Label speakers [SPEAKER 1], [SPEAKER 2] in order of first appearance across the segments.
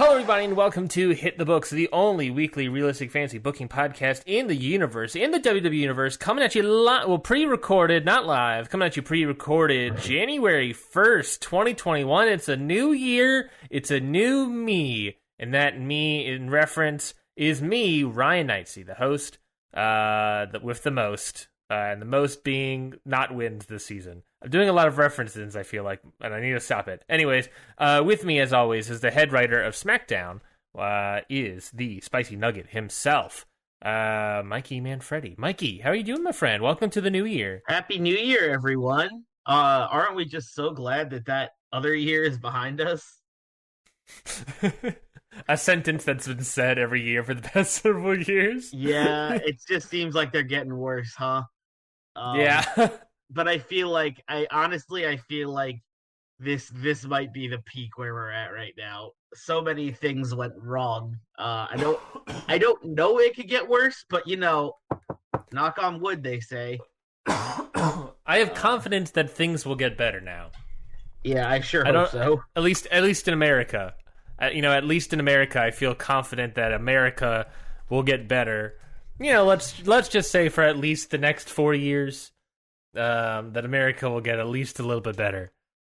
[SPEAKER 1] Hello everybody and welcome to Hit the Books, the only weekly realistic fantasy booking podcast in the universe, in the WWE universe, coming at you pre-recorded, not live, coming at you pre-recorded January 1st, 2021. It's a new year, it's a new me, and that me in reference is me, Ryan Knightsey, the host, with the most, and the most being not wins this season. I'm doing a lot of references, I feel like, and I need to stop it. Anyways, with me, as always, is the head writer of Smackdown, is the Spicy Nugget himself, Mikey Manfredi. Mikey, how are you doing, my friend? Welcome to the new year.
[SPEAKER 2] Happy New Year, everyone. Aren't we just so glad that other year is behind us?
[SPEAKER 1] A sentence that's been said every year for the past several years.
[SPEAKER 2] Yeah, it just seems like they're getting worse, huh?
[SPEAKER 1] Yeah.
[SPEAKER 2] But I feel like I feel like this might be the peak where we're at right now. So many things went wrong. I don't know it could get worse, but knock on wood, they say.
[SPEAKER 1] I have confidence that things will get better now.
[SPEAKER 2] Yeah, I sure hope so.
[SPEAKER 1] At least in America. At least in America, I feel confident that America will get better. Let's just say for at least the next 4 years. That America will get at least a little bit better.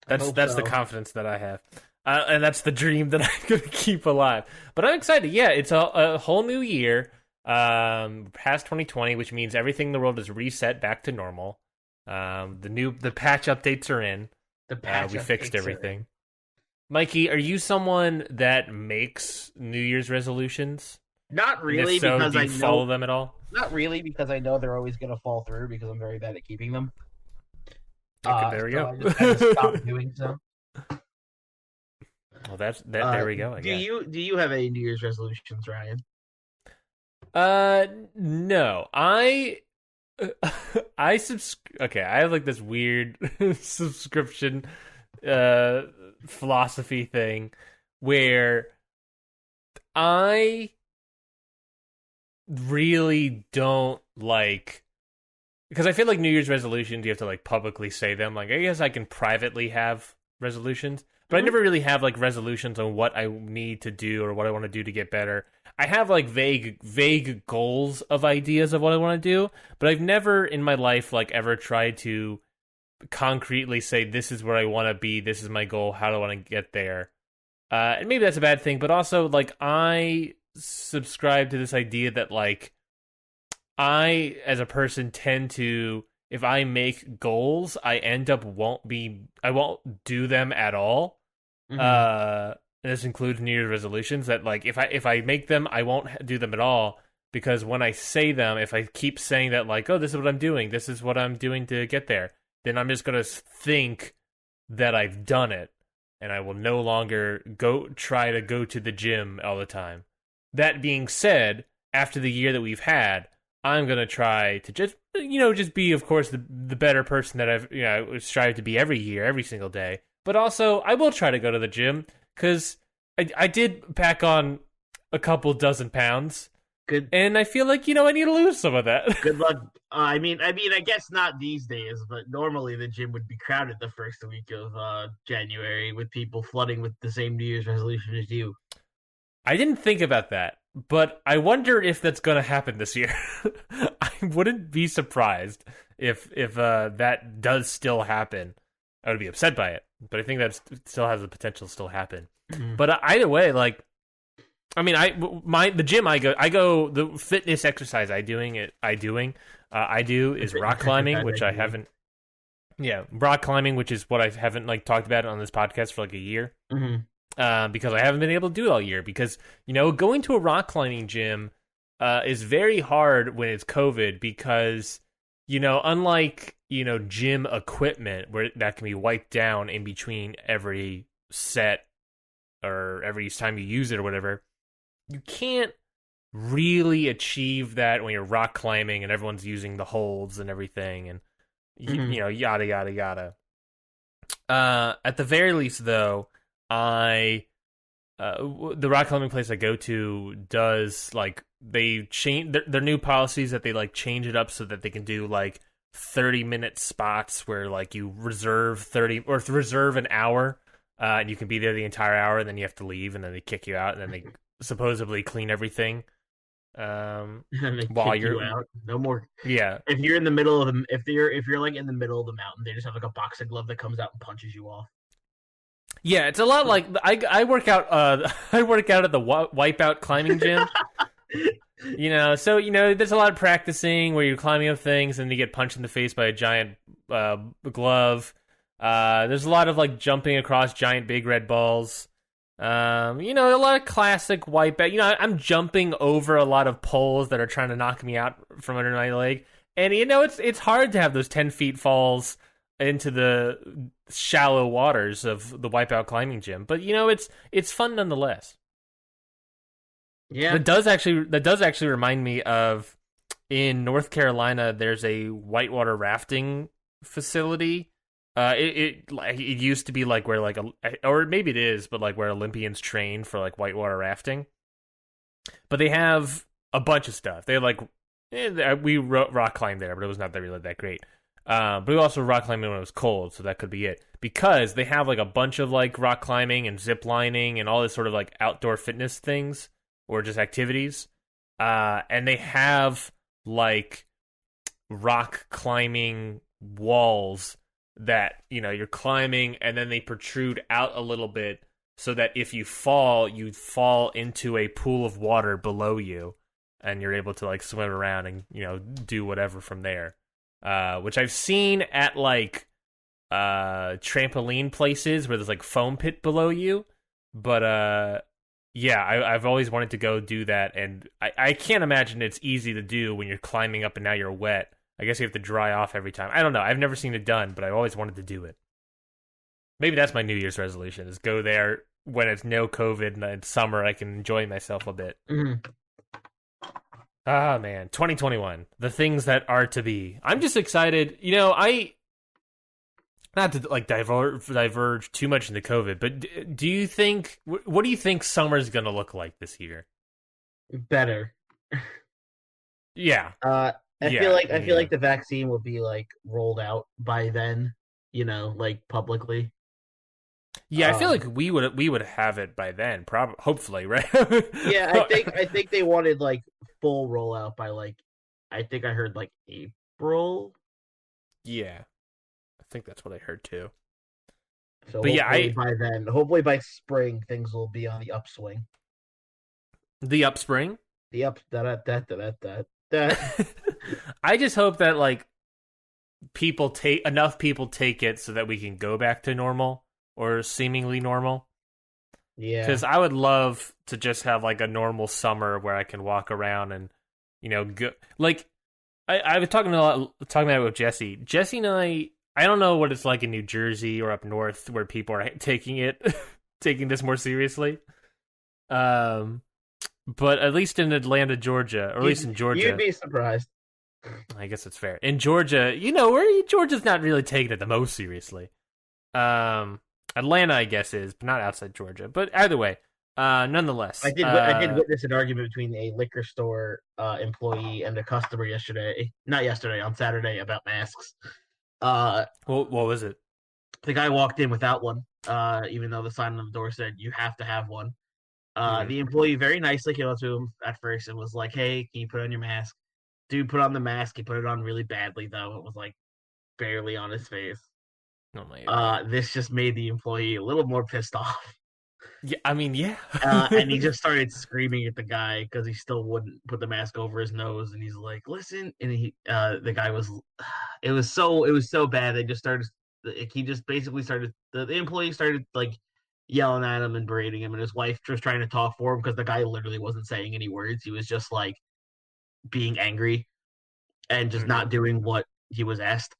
[SPEAKER 1] That's the confidence that I have, and that's the dream that I'm gonna keep alive. But I'm excited. Yeah, it's a whole new year, past 2020, which means everything in the world is reset back to normal. The patch updates are in. We fixed everything. Mikey, are you someone that makes New Year's resolutions?
[SPEAKER 2] Not really,
[SPEAKER 1] if so,
[SPEAKER 2] because
[SPEAKER 1] do you
[SPEAKER 2] I
[SPEAKER 1] follow them at all.
[SPEAKER 2] Not really, because I know they're always going to fall through because I'm very bad at keeping them.
[SPEAKER 1] Okay, there we go.
[SPEAKER 2] I just had to stop doing so.
[SPEAKER 1] Well, there we go. I guess.
[SPEAKER 2] Do you have any New Year's resolutions, Ryan?
[SPEAKER 1] No. I have like this weird subscription philosophy thing where I really don't like, because I feel like New Year's resolutions you have to like publicly say them. Like, I guess I can privately have resolutions, but I never really have like resolutions on what I need to do or what I want to do to get better. I have like vague goals of ideas of what I want to do, but I've never in my life like ever tried to concretely say this is where I want to be, this is my goal, how do I want to get there. And maybe that's a bad thing, but also like I subscribe to this idea that like I as a person tend to, if I make goals, I won't do them at all. And this includes New Year's resolutions, that like if I make them, I won't do them at all, because when I say them, if I keep saying that like, oh, this is what I'm doing to get there, then I'm just gonna think that I've done it, and I will no longer try to go to the gym all the time. That being said, after the year that we've had, I'm going to try to just be, of course, the better person that I've strive to be every year, every single day. But also, I will try to go to the gym, because I did pack on a couple dozen pounds.
[SPEAKER 2] Good.
[SPEAKER 1] And I feel like, I need to lose some of that.
[SPEAKER 2] Good luck. I mean, I guess not these days, but normally the gym would be crowded the first week of January with people flooding with the same New Year's resolution as you.
[SPEAKER 1] I didn't think about that, but I wonder if that's going to happen this year. I wouldn't be surprised if that does still happen. I would be upset by it, but I think that still has the potential to still happen. Mm-hmm. But either way, like, I mean, the gym the fitness exercise I do is rock climbing, which I haven't. Yeah, rock climbing, which is what I haven't like talked about on this podcast for like a year.
[SPEAKER 2] Mm-hmm.
[SPEAKER 1] Because I haven't been able to do it all year. Because, going to a rock climbing gym is very hard when it's COVID, because, unlike, gym equipment where that can be wiped down in between every set or every time you use it or whatever, you can't really achieve that when you're rock climbing and everyone's using the holds and everything and, yada, yada, yada. At the very least, though, the rock climbing place I go to does like they change their new policies that they like change it up so that they can do like 30-minute spots where like you reserve an hour, and you can be there the entire hour, and then you have to leave, and then they kick you out, and then they supposedly clean everything.
[SPEAKER 2] And they
[SPEAKER 1] While
[SPEAKER 2] kick
[SPEAKER 1] you're
[SPEAKER 2] you out. No more.
[SPEAKER 1] Yeah.
[SPEAKER 2] If you're in the middle of the, if you're like in the middle of the mountain, they just have like a boxing glove that comes out and punches you off.
[SPEAKER 1] Yeah, it's a lot like I work out. I work out at the Wipeout climbing gym. So there's a lot of practicing where you're climbing up things and you get punched in the face by a giant glove. There's a lot of like jumping across giant big red balls. A lot of classic Wipeout. I'm jumping over a lot of poles that are trying to knock me out from under my leg, and it's hard to have those 10 feet falls into the shallow waters of the Wipeout climbing gym, but it's fun nonetheless.
[SPEAKER 2] Yeah,
[SPEAKER 1] that does actually remind me of, in North Carolina, there's a whitewater rafting facility. It used to be like where or maybe it is, but like where Olympians train for like whitewater rafting. But they have a bunch of stuff. They we rock climbed there, but it was not really that great. But we also rock climbing when it was cold, so that could be it. Because they have like a bunch of like rock climbing and zip lining and all this sort of like outdoor fitness things or just activities. And they have like rock climbing walls that, you're climbing and then they protrude out a little bit so that if you fall into a pool of water below you and you're able to like swim around and, do whatever from there. Which I've seen at like trampoline places where there's like foam pit below you, but I've always wanted to go do that, and I can't imagine it's easy to do when you're climbing up and now you're wet. I guess you have to dry off every time. I don't know. I've never seen it done, but I always wanted to do it. Maybe that's my New Year's resolution: is go there when it's no COVID and it's summer. I can enjoy myself a bit.
[SPEAKER 2] Mm-hmm.
[SPEAKER 1] Ah, man. 2021. The things that are to be. I'm just excited. Not to like diverge too much into COVID, but do you think, what do you think summer's going to look like this year?
[SPEAKER 2] Better.
[SPEAKER 1] Yeah.
[SPEAKER 2] I feel like the vaccine will be like rolled out by then, like publicly.
[SPEAKER 1] Yeah, I feel like we would have it by then, hopefully, right?
[SPEAKER 2] Yeah, I think they wanted like full rollout by like, I think I heard like April.
[SPEAKER 1] Yeah, I think that's what I heard too.
[SPEAKER 2] So but hopefully by spring things will be on the upswing.
[SPEAKER 1] The upspring.
[SPEAKER 2] The up that.
[SPEAKER 1] I just hope that like enough people take it so that we can go back to normal. Or seemingly normal. Yeah. Because I would love to just have like a normal summer where I can walk around and, go. Like, I was talking about it with Jesse. Jesse and I don't know what it's like in New Jersey or up north where people are taking this more seriously. But at least in Atlanta, Georgia, or at least in Georgia.
[SPEAKER 2] You'd be surprised.
[SPEAKER 1] I guess it's fair. In Georgia, Georgia's not really taking it the most seriously. Atlanta, I guess, is, but not outside Georgia. But either way, nonetheless.
[SPEAKER 2] I did witness an argument between a liquor store employee and a customer on Saturday about masks.
[SPEAKER 1] What was it?
[SPEAKER 2] The guy walked in without one, even though the sign on the door said you have to have one. The employee very nicely came up to him at first and was like, "Hey, can you put on your mask?" Dude put on the mask. He put it on really badly, though. It was like barely on his face.
[SPEAKER 1] Oh my God.
[SPEAKER 2] This just made the employee a little more pissed off.
[SPEAKER 1] Yeah, I mean, yeah.
[SPEAKER 2] And he just started screaming at the guy because he still wouldn't put the mask over his nose. And he's like, "Listen!" And the guy was, it was so bad. They just started. He just basically started. The employee started like yelling at him and berating him, and his wife was trying to talk for him because the guy literally wasn't saying any words. He was just like being angry and just not doing what he was asked.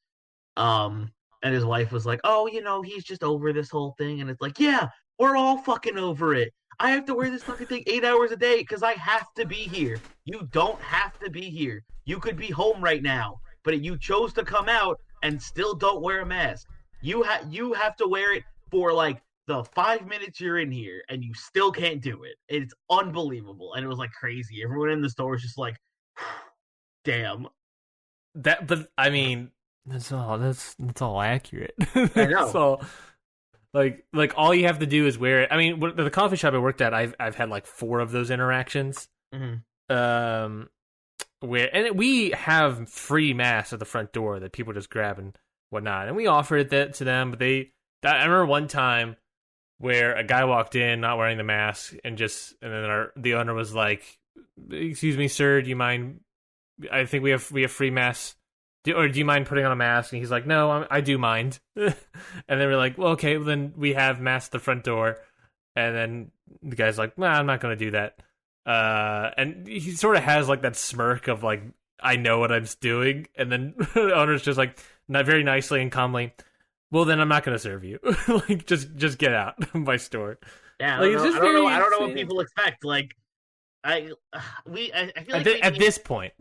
[SPEAKER 2] And his wife was like, "Oh, he's just over this whole thing." And it's like, yeah, we're all fucking over it. I have to wear this fucking thing 8 hours a day because I have to be here. You don't have to be here. You could be home right now, but you chose to come out and still don't wear a mask. you have to wear it for like the 5 minutes you're in here, and you still can't do it. It's unbelievable, and it was like crazy. Everyone in the store was just like, damn.
[SPEAKER 1] But I mean, that's all accurate.
[SPEAKER 2] I know.
[SPEAKER 1] So like all you have to do is wear it. I mean, the coffee shop I worked at, I've had like 4 of those interactions.
[SPEAKER 2] Mm-hmm.
[SPEAKER 1] We have free masks at the front door that people just grab and whatnot, and we offered it to them. But I remember one time where a guy walked in not wearing the mask, and then the owner was like, "Excuse me, sir, do you mind? I think we have free masks. Do you mind putting on a mask?" And he's like, "No, I do mind." And then we're like, "Well, okay, then we have masks at the front door." And then the guy's like, "Nah, I'm not going to do that." And he sort of has like that smirk of like, I know what I'm doing. And then the owner's just like, not very nicely and calmly, "Well, then I'm not going to serve you. Like, just get out of my store."
[SPEAKER 2] Yeah,
[SPEAKER 1] like,
[SPEAKER 2] I don't know what people expect. Like, I feel like
[SPEAKER 1] at this point,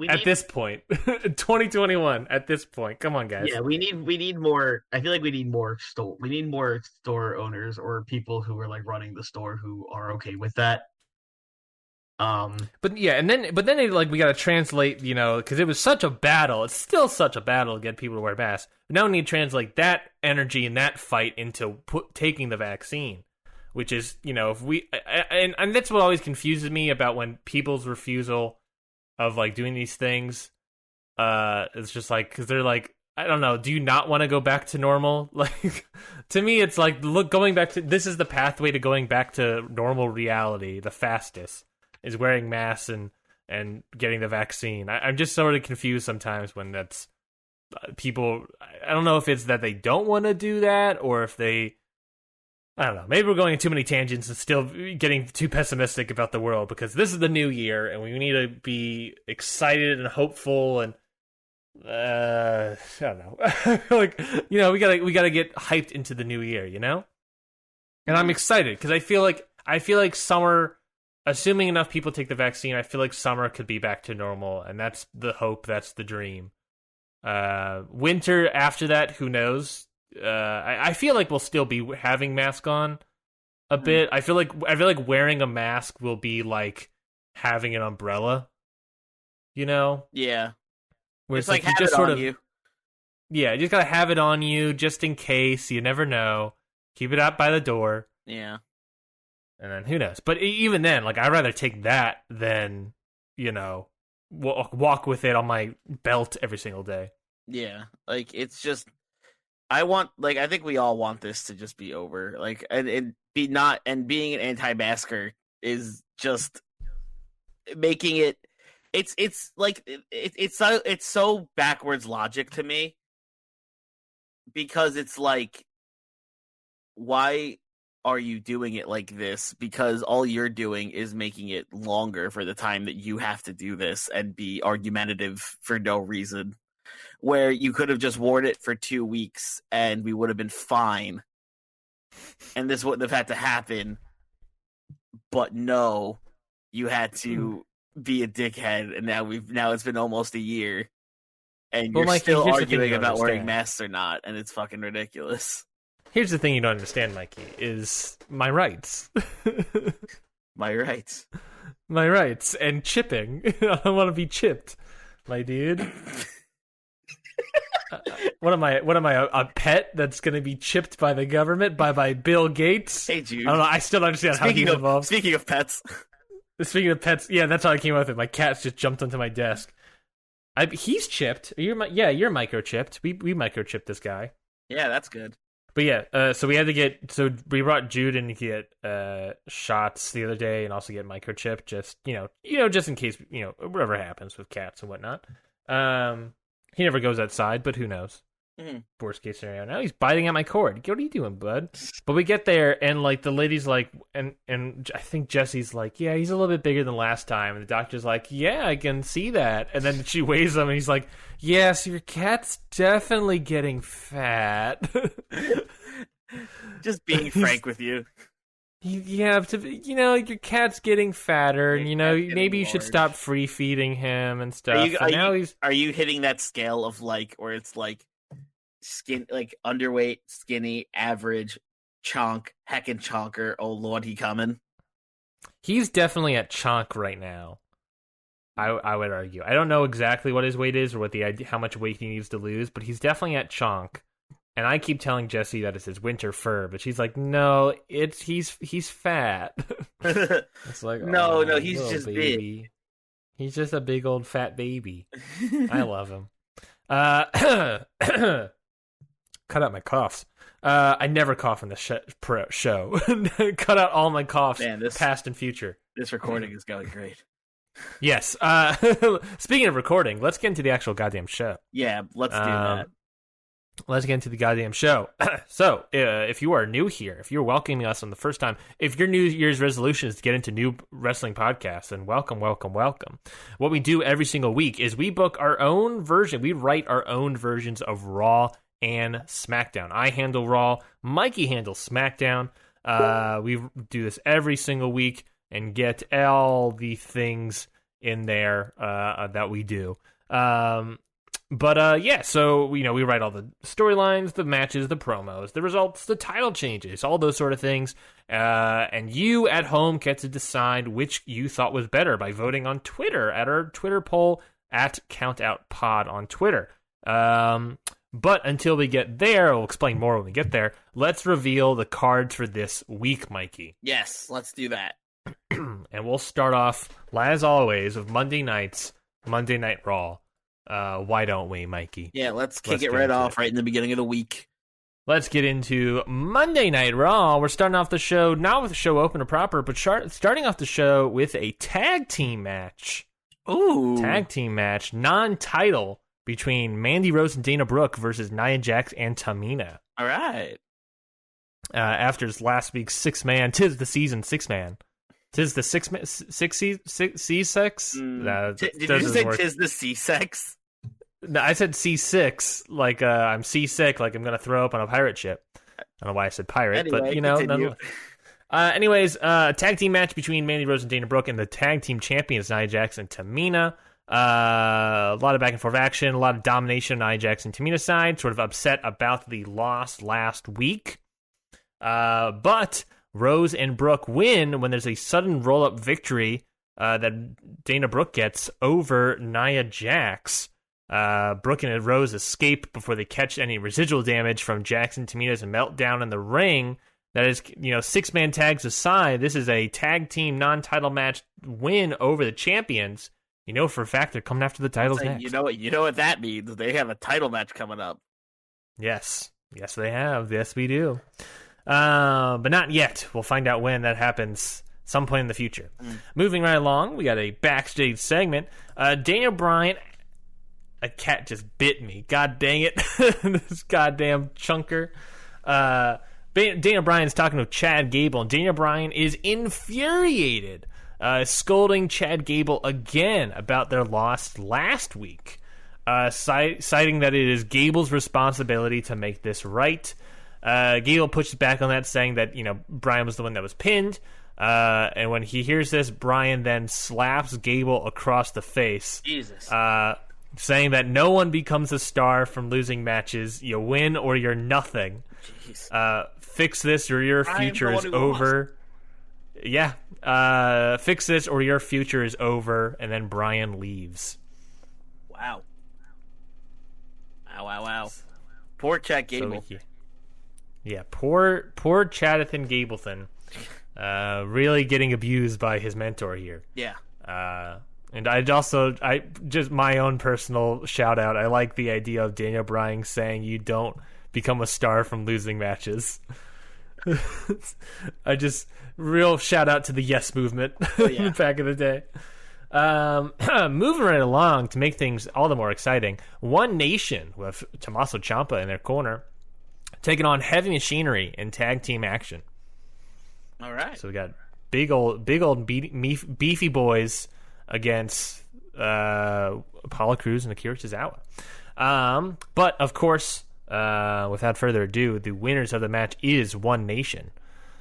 [SPEAKER 1] 2021. At this point, come on, guys.
[SPEAKER 2] Yeah, we need more. I feel like we need more store owners or people who are like running the store who are okay with that.
[SPEAKER 1] But then we got to translate, because it was such a battle. It's still such a battle to get people to wear masks. But now we need to translate that energy and that fight into taking the vaccine, which is, if we and that's what always confuses me about when people's refusal of like doing these things. It's just like, because they're like, I don't know, do you not want to go back to normal? Like, to me, it's like, look, this is the pathway to going back to normal reality, the fastest, is wearing masks and getting the vaccine. I'm just sort of confused sometimes when that's people. I don't know if it's that they don't want to do that, or if I don't know. Maybe we're going in too many tangents and still getting too pessimistic about the world, because this is the new year and we need to be excited and hopeful and I don't know. Like, we gotta get hyped into the new year, And I'm excited because I feel like summer, assuming enough people take the vaccine, I feel like summer could be back to normal, and that's the hope, that's the dream. Winter after that, who knows? I feel like we'll still be having masks on a bit. I feel like wearing a mask will be like having an umbrella.
[SPEAKER 3] Yeah.
[SPEAKER 2] Where it's like you just sort of, you
[SPEAKER 1] just gotta have it on you just in case. You never know. Keep it out by the door.
[SPEAKER 3] Yeah.
[SPEAKER 1] And then who knows? But even then, like, I'd rather take that than walk with it on my belt every single day.
[SPEAKER 3] Yeah, like, it's just, I think we all want this to just be over. Like, and being an anti-masker is just making it. It's like it's so backwards logic to me, because it's like, why are you doing it like this? Because all you're doing is making it longer for the time that you have to do this and be argumentative for no reason. Where you could have just worn it for 2 weeks and we would have been fine, and this wouldn't have had to happen. But no, you had to be a dickhead, and now it's been almost a year, and you're
[SPEAKER 1] Mikey,
[SPEAKER 3] still arguing about wearing masks or not, and it's fucking ridiculous.
[SPEAKER 1] Here's the thing you don't understand, Mikey, is my rights.
[SPEAKER 3] My rights.
[SPEAKER 1] My rights, and chipping. I want to be chipped, my dude. What am I, a pet that's going to be chipped by the government, by Bill Gates?
[SPEAKER 3] Hey, dude.
[SPEAKER 1] I don't know, I still don't understand how he's involved.
[SPEAKER 3] Speaking of pets.
[SPEAKER 1] Speaking of pets, yeah, that's how I came up with it. My cat's just jumped onto my desk. He's chipped. You're microchipped. We microchipped this guy.
[SPEAKER 3] Yeah, that's good.
[SPEAKER 1] But yeah, so we brought Jude in to get shots the other day and also get microchipped, just just in case whatever happens with cats and whatnot. He never goes outside, but who knows?
[SPEAKER 3] Mm-hmm.
[SPEAKER 1] Worst case scenario. Now he's biting at my cord. What are you doing, bud? But we get there, and like the lady's like, and I think Jesse's like, yeah, he's a little bit bigger than last time. And the doctor's like, yeah, I can see that. And then she weighs him, and he's like, yeah, so your cat's definitely getting fat.
[SPEAKER 3] Just being frank with you.
[SPEAKER 1] Yeah, your cat's getting fatter, and maybe you should stop free feeding him and stuff.
[SPEAKER 3] Are you hitting that scale of like, where it's like underweight, skinny, average, chonk, heckin' chonker. Oh Lord, he coming.
[SPEAKER 1] He's definitely at chonk right now. I would argue. I don't know exactly what his weight is or how much weight he needs to lose, but he's definitely at chonk. And I keep telling Jesse that it's his winter fur, but she's like, "No, he's fat." It's like,
[SPEAKER 3] no, he's just
[SPEAKER 1] baby. Big. He's just a big old fat baby. I love him. Cut out my coughs. I never cough in the show. Cut out all my coughs, past and future.
[SPEAKER 3] This recording is going great.
[SPEAKER 1] Yes. Speaking of recording, let's get into the actual goddamn show.
[SPEAKER 3] Yeah, let's do that.
[SPEAKER 1] Let's get into the goddamn show. So, if you are new here, if you're welcoming us on the first time, if your New Year's resolution is to get into new wrestling podcasts, then welcome, welcome, welcome. What we do every single week is we book our own version. We write our own versions of Raw and SmackDown. I handle Raw. Mikey handles SmackDown. We do this every single week and get all the things in there that we do. So we write all the storylines, the matches, the promos, the results, the title changes, all those sort of things. And you at home get to decide which you thought was better by voting on Twitter at our Twitter poll at CountOutPod on Twitter. But until we get there, we'll explain more when we get there. Let's reveal the cards for this week, Mikey.
[SPEAKER 3] Yes, let's do that.
[SPEAKER 1] And we'll start off, as always, with Monday Night Raw. Why don't we, Mikey?
[SPEAKER 3] Yeah, let's kick it right off right in the beginning of the week.
[SPEAKER 1] Let's get into Monday Night Raw. We're starting off the show, not with the show opener proper, but starting off the show with a tag team match.
[SPEAKER 3] Ooh.
[SPEAKER 1] Tag team match, non-title, between Mandy Rose and Dana Brooke versus Nia Jax and Tamina.
[SPEAKER 3] All right.
[SPEAKER 1] After last week's six-man, 'tis the season six-man. 'Tis the C6?
[SPEAKER 3] Did you say 'tis the C6?
[SPEAKER 1] No, I said C6, like I'm seasick, like I'm going to throw up on a pirate ship. I don't know why I said pirate,
[SPEAKER 3] anyway,
[SPEAKER 1] but anyways, tag team match between Mandy Rose and Dana Brooke and the tag team champions Nia Jax and Tamina. A lot of back and forth action, a lot of domination on Nia Jax and Tamina's side, sort of upset about the loss last week. But Rose and Brooke win when there's a sudden roll-up victory that Dana Brooke gets over Nia Jax. Brooke and Rose escape before they catch any residual damage from Jax and Tamina's meltdown in the ring. That is, six-man tags aside, this is a tag team non-title match win over the champions. You know for a fact they're coming after the titles next.
[SPEAKER 3] You know what that means. They have a title match coming up.
[SPEAKER 1] Yes, they have. Yes, we do. But not yet. We'll find out when that happens some point in the future. Moving right along, we got a backstage segment. Daniel Bryan, a cat just bit me. God dang it. This goddamn chunker. Daniel Bryan's talking to Chad Gable, and Daniel Bryan is infuriated, scolding Chad Gable again about their loss last week, citing that it is Gable's responsibility to make this right. Gable pushes back on that, saying that Bryan was the one that was pinned. And when he hears this, Bryan then slaps Gable across the face.
[SPEAKER 3] Jesus.
[SPEAKER 1] Saying that no one becomes a star from losing matches. You win or you're nothing.
[SPEAKER 3] Jeez.
[SPEAKER 1] Fix this or your future is over. Yeah. Fix this or your future is over. And then Bryan leaves.
[SPEAKER 3] Wow. Wow. Poor Chad Gable.
[SPEAKER 1] Yeah, poor Chadathan Gablethan, really getting abused by his mentor here.
[SPEAKER 3] Yeah.
[SPEAKER 1] And I just my own personal shout out. I like the idea of Daniel Bryan saying you don't become a star from losing matches. I just real shout out to the Yes movement back in the day. Moving right along to make things all the more exciting. One Nation with Tommaso Ciampa in their corner, taking on Heavy Machinery in tag team action.
[SPEAKER 3] All right.
[SPEAKER 1] So we got big old beefy boys against Apollo Crews and Akira Tozawa. But of course, without further ado, the winners of the match is One Nation.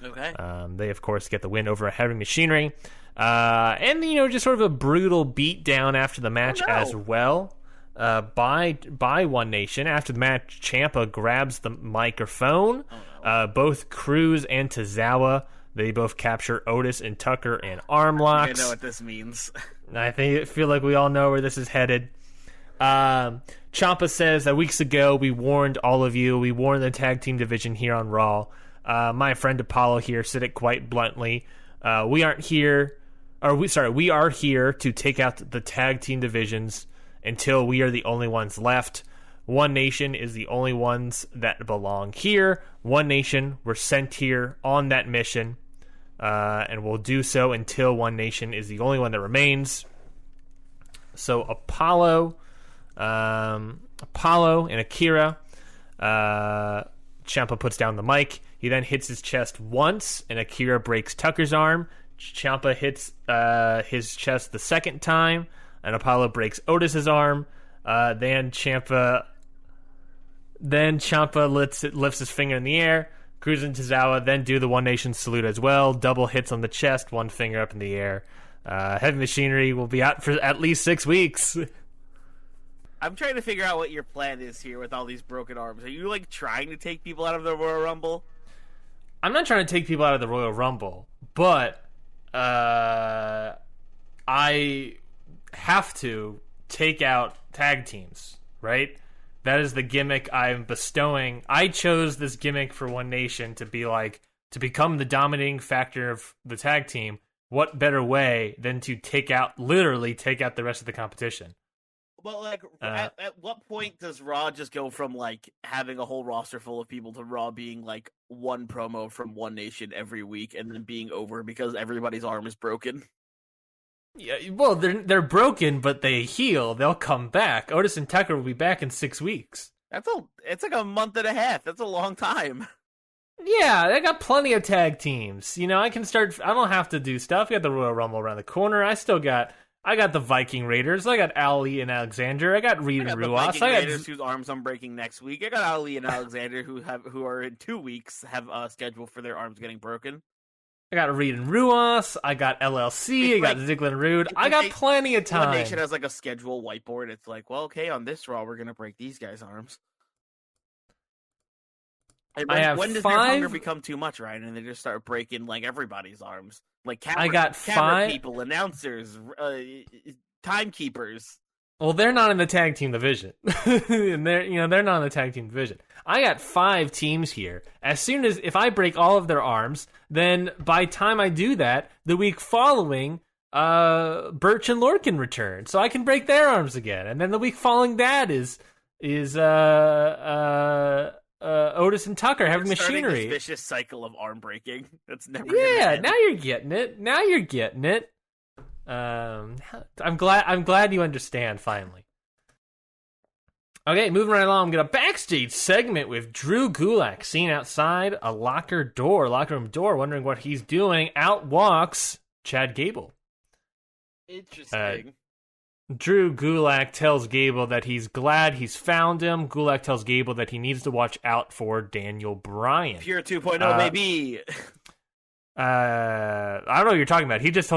[SPEAKER 3] Okay.
[SPEAKER 1] They of course get the win over Heavy Machinery. And just sort of a brutal beatdown after the match as well. by One Nation. After the match, Ciampa grabs the microphone. Both Cruz and Tozawa, they both capture Otis and Tucker in arm locks.
[SPEAKER 3] I know what this means.
[SPEAKER 1] I feel like we all know where this is headed. Ciampa says that weeks ago we warned all of you. We warned the tag team division here on Raw. My friend Apollo here said it quite bluntly. We are here to take out the tag team divisions until we are the only ones left. One Nation is the only ones that belong here. One Nation, we're sent here on that mission, and we'll do so until One Nation is the only one that remains. So Apollo and Akira, Ciampa puts down the mic. He then hits his chest once, and Akira breaks Tucker's arm. Ciampa hits his chest the second time, and Apollo breaks Otis's arm. Then Ciampa lifts his finger in the air. Cruz and Tozawa then do the One Nation salute as well. Double hits on the chest, one finger up in the air. Heavy Machinery will be out for at least 6 weeks.
[SPEAKER 3] I'm trying to figure out what your plan is here with all these broken arms. Are you, like, trying to take people out of the Royal Rumble?
[SPEAKER 1] I'm not trying to take people out of the Royal Rumble, but I have to take out tag teams, right? That is the gimmick I'm bestowing. I chose this gimmick for One Nation to be like, to become the dominating factor of the tag team. What better way than to literally take out the rest of the competition?
[SPEAKER 3] Well, like, at what point does Raw just go from, like, having a whole roster full of people to Raw being, like, one promo from One Nation every week and then being over because everybody's arm is broken?
[SPEAKER 1] Yeah, well, they're broken, but they heal. They'll come back. Otis and Tucker will be back in 6 weeks.
[SPEAKER 3] It's like a month and a half. That's a long time.
[SPEAKER 1] Yeah, they got plenty of tag teams. You know, I don't have to do stuff. I got the Royal Rumble around the corner. I got the Viking Raiders. I got Ali and Alexander. I got Reed and Ruas.
[SPEAKER 3] The Viking Raiders whose arms I'm breaking next week. I got Ali and Alexander who are in 2 weeks have a schedule for their arms getting broken.
[SPEAKER 1] I got Reed and Ruas. I got LLC. I got Ziggler and Rude. I got plenty of time.
[SPEAKER 3] One Nation has like a schedule whiteboard. It's like, well, okay, on this Raw, we're going to break these guys' arms. And when does their hunger become too much, Ryan? And they just start breaking like everybody's arms, like camera people, announcers, timekeepers.
[SPEAKER 1] Well, they're not in the tag team division, and they're not in the tag team division. I got 5 teams here. If I break all of their arms, then by the time I do that, the week following, Birch and Lorcan return, so I can break their arms again, and then the week following that is Otis and Tucker having Machinery.
[SPEAKER 3] This vicious cycle of arm breaking. That's never.
[SPEAKER 1] Yeah, now you're getting it. I'm glad you understand finally. Okay, moving right along, we got a backstage segment with Drew Gulak seen outside a locker room door, wondering what he's doing. Out walks Chad Gable.
[SPEAKER 3] Interesting.
[SPEAKER 1] Drew Gulak tells Gable that he's glad he's found him. Gulak tells Gable that he needs to watch out for Daniel Bryan.
[SPEAKER 3] Pure 2.0, maybe.
[SPEAKER 1] I don't know what you're talking about. He just